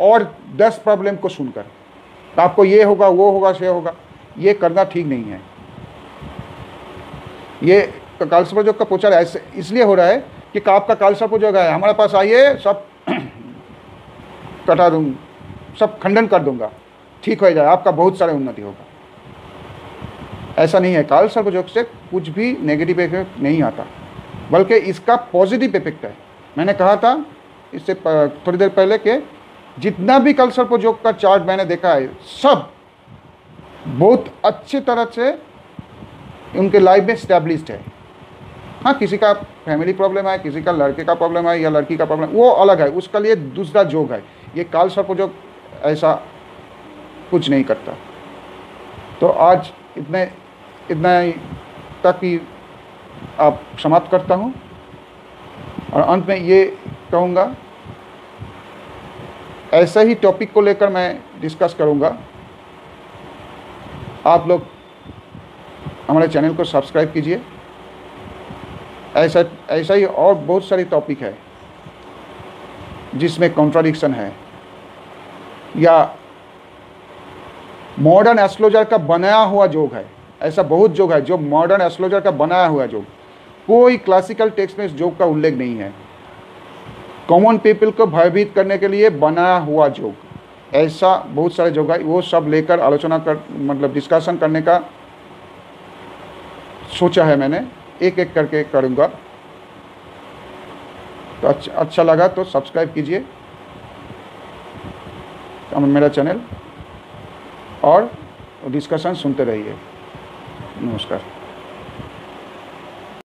और 10 प्रॉब्लम को सुनकर, तो आपको ये होगा, वो होगा, से होगा। ये करना ठीक नहीं है। ये काल सर्पयोग का प्रचार ऐसे इसलिए हो रहा है कि आपका काल सर्पयोग है, हमारे पास आइए, सब कटा दूँ, सब खंडन कर दूंगा, ठीक हो जाए, आपका बहुत सारे उन्नति होगा। ऐसा नहीं है। काल सर्पयोग से कुछ भी नेगेटिव इफेक्ट नहीं आता, बल्कि इसका पॉजिटिव इफेक्ट है। मैंने कहा था इससे थोड़ी देर पहले कि जितना भी काल सर्पयोग का चार्ट मैंने देखा है, सब बहुत अच्छी तरह से उनके लाइफ में स्टैब्लिश्ड है। हाँ, किसी का फैमिली प्रॉब्लम है, किसी का लड़के का प्रॉब्लम है या लड़की का प्रॉब्लम, वो अलग है, उसका लिए दूसरा योग है। ये काल सर्पयोग ऐसा कुछ नहीं करता। तो आज इतना ही तक ही आप समाप्त करता हूँ, और अंत में ये कहूँगा, ऐसा ही टॉपिक को लेकर मैं डिस्कस करूँगा। आप लोग हमारे चैनल को सब्सक्राइब कीजिए। ऐसा ही और बहुत सारी टॉपिक है जिसमें कॉन्ट्राडिक्शन है, या मॉडर्न एस्ट्रोलॉजर का बनाया हुआ योग है। ऐसा बहुत योग है जो मॉडर्न एस्ट्रोलॉजर का बनाया हुआ योग, कोई क्लासिकल टेक्स्ट में इस योग का उल्लेख नहीं है। कॉमन पीपल को भयभीत करने के लिए बनाया हुआ योग, ऐसा बहुत सारे योग है। वो सब लेकर आलोचना कर मतलब डिस्कशन करने का सोचा है मैंने, एक एक करके करूँगा। तो अच्छा लगा तो सब्सक्राइब कीजिए मेरा चैनल, और डिस्कशन सुनते रहिए। नमस्कार।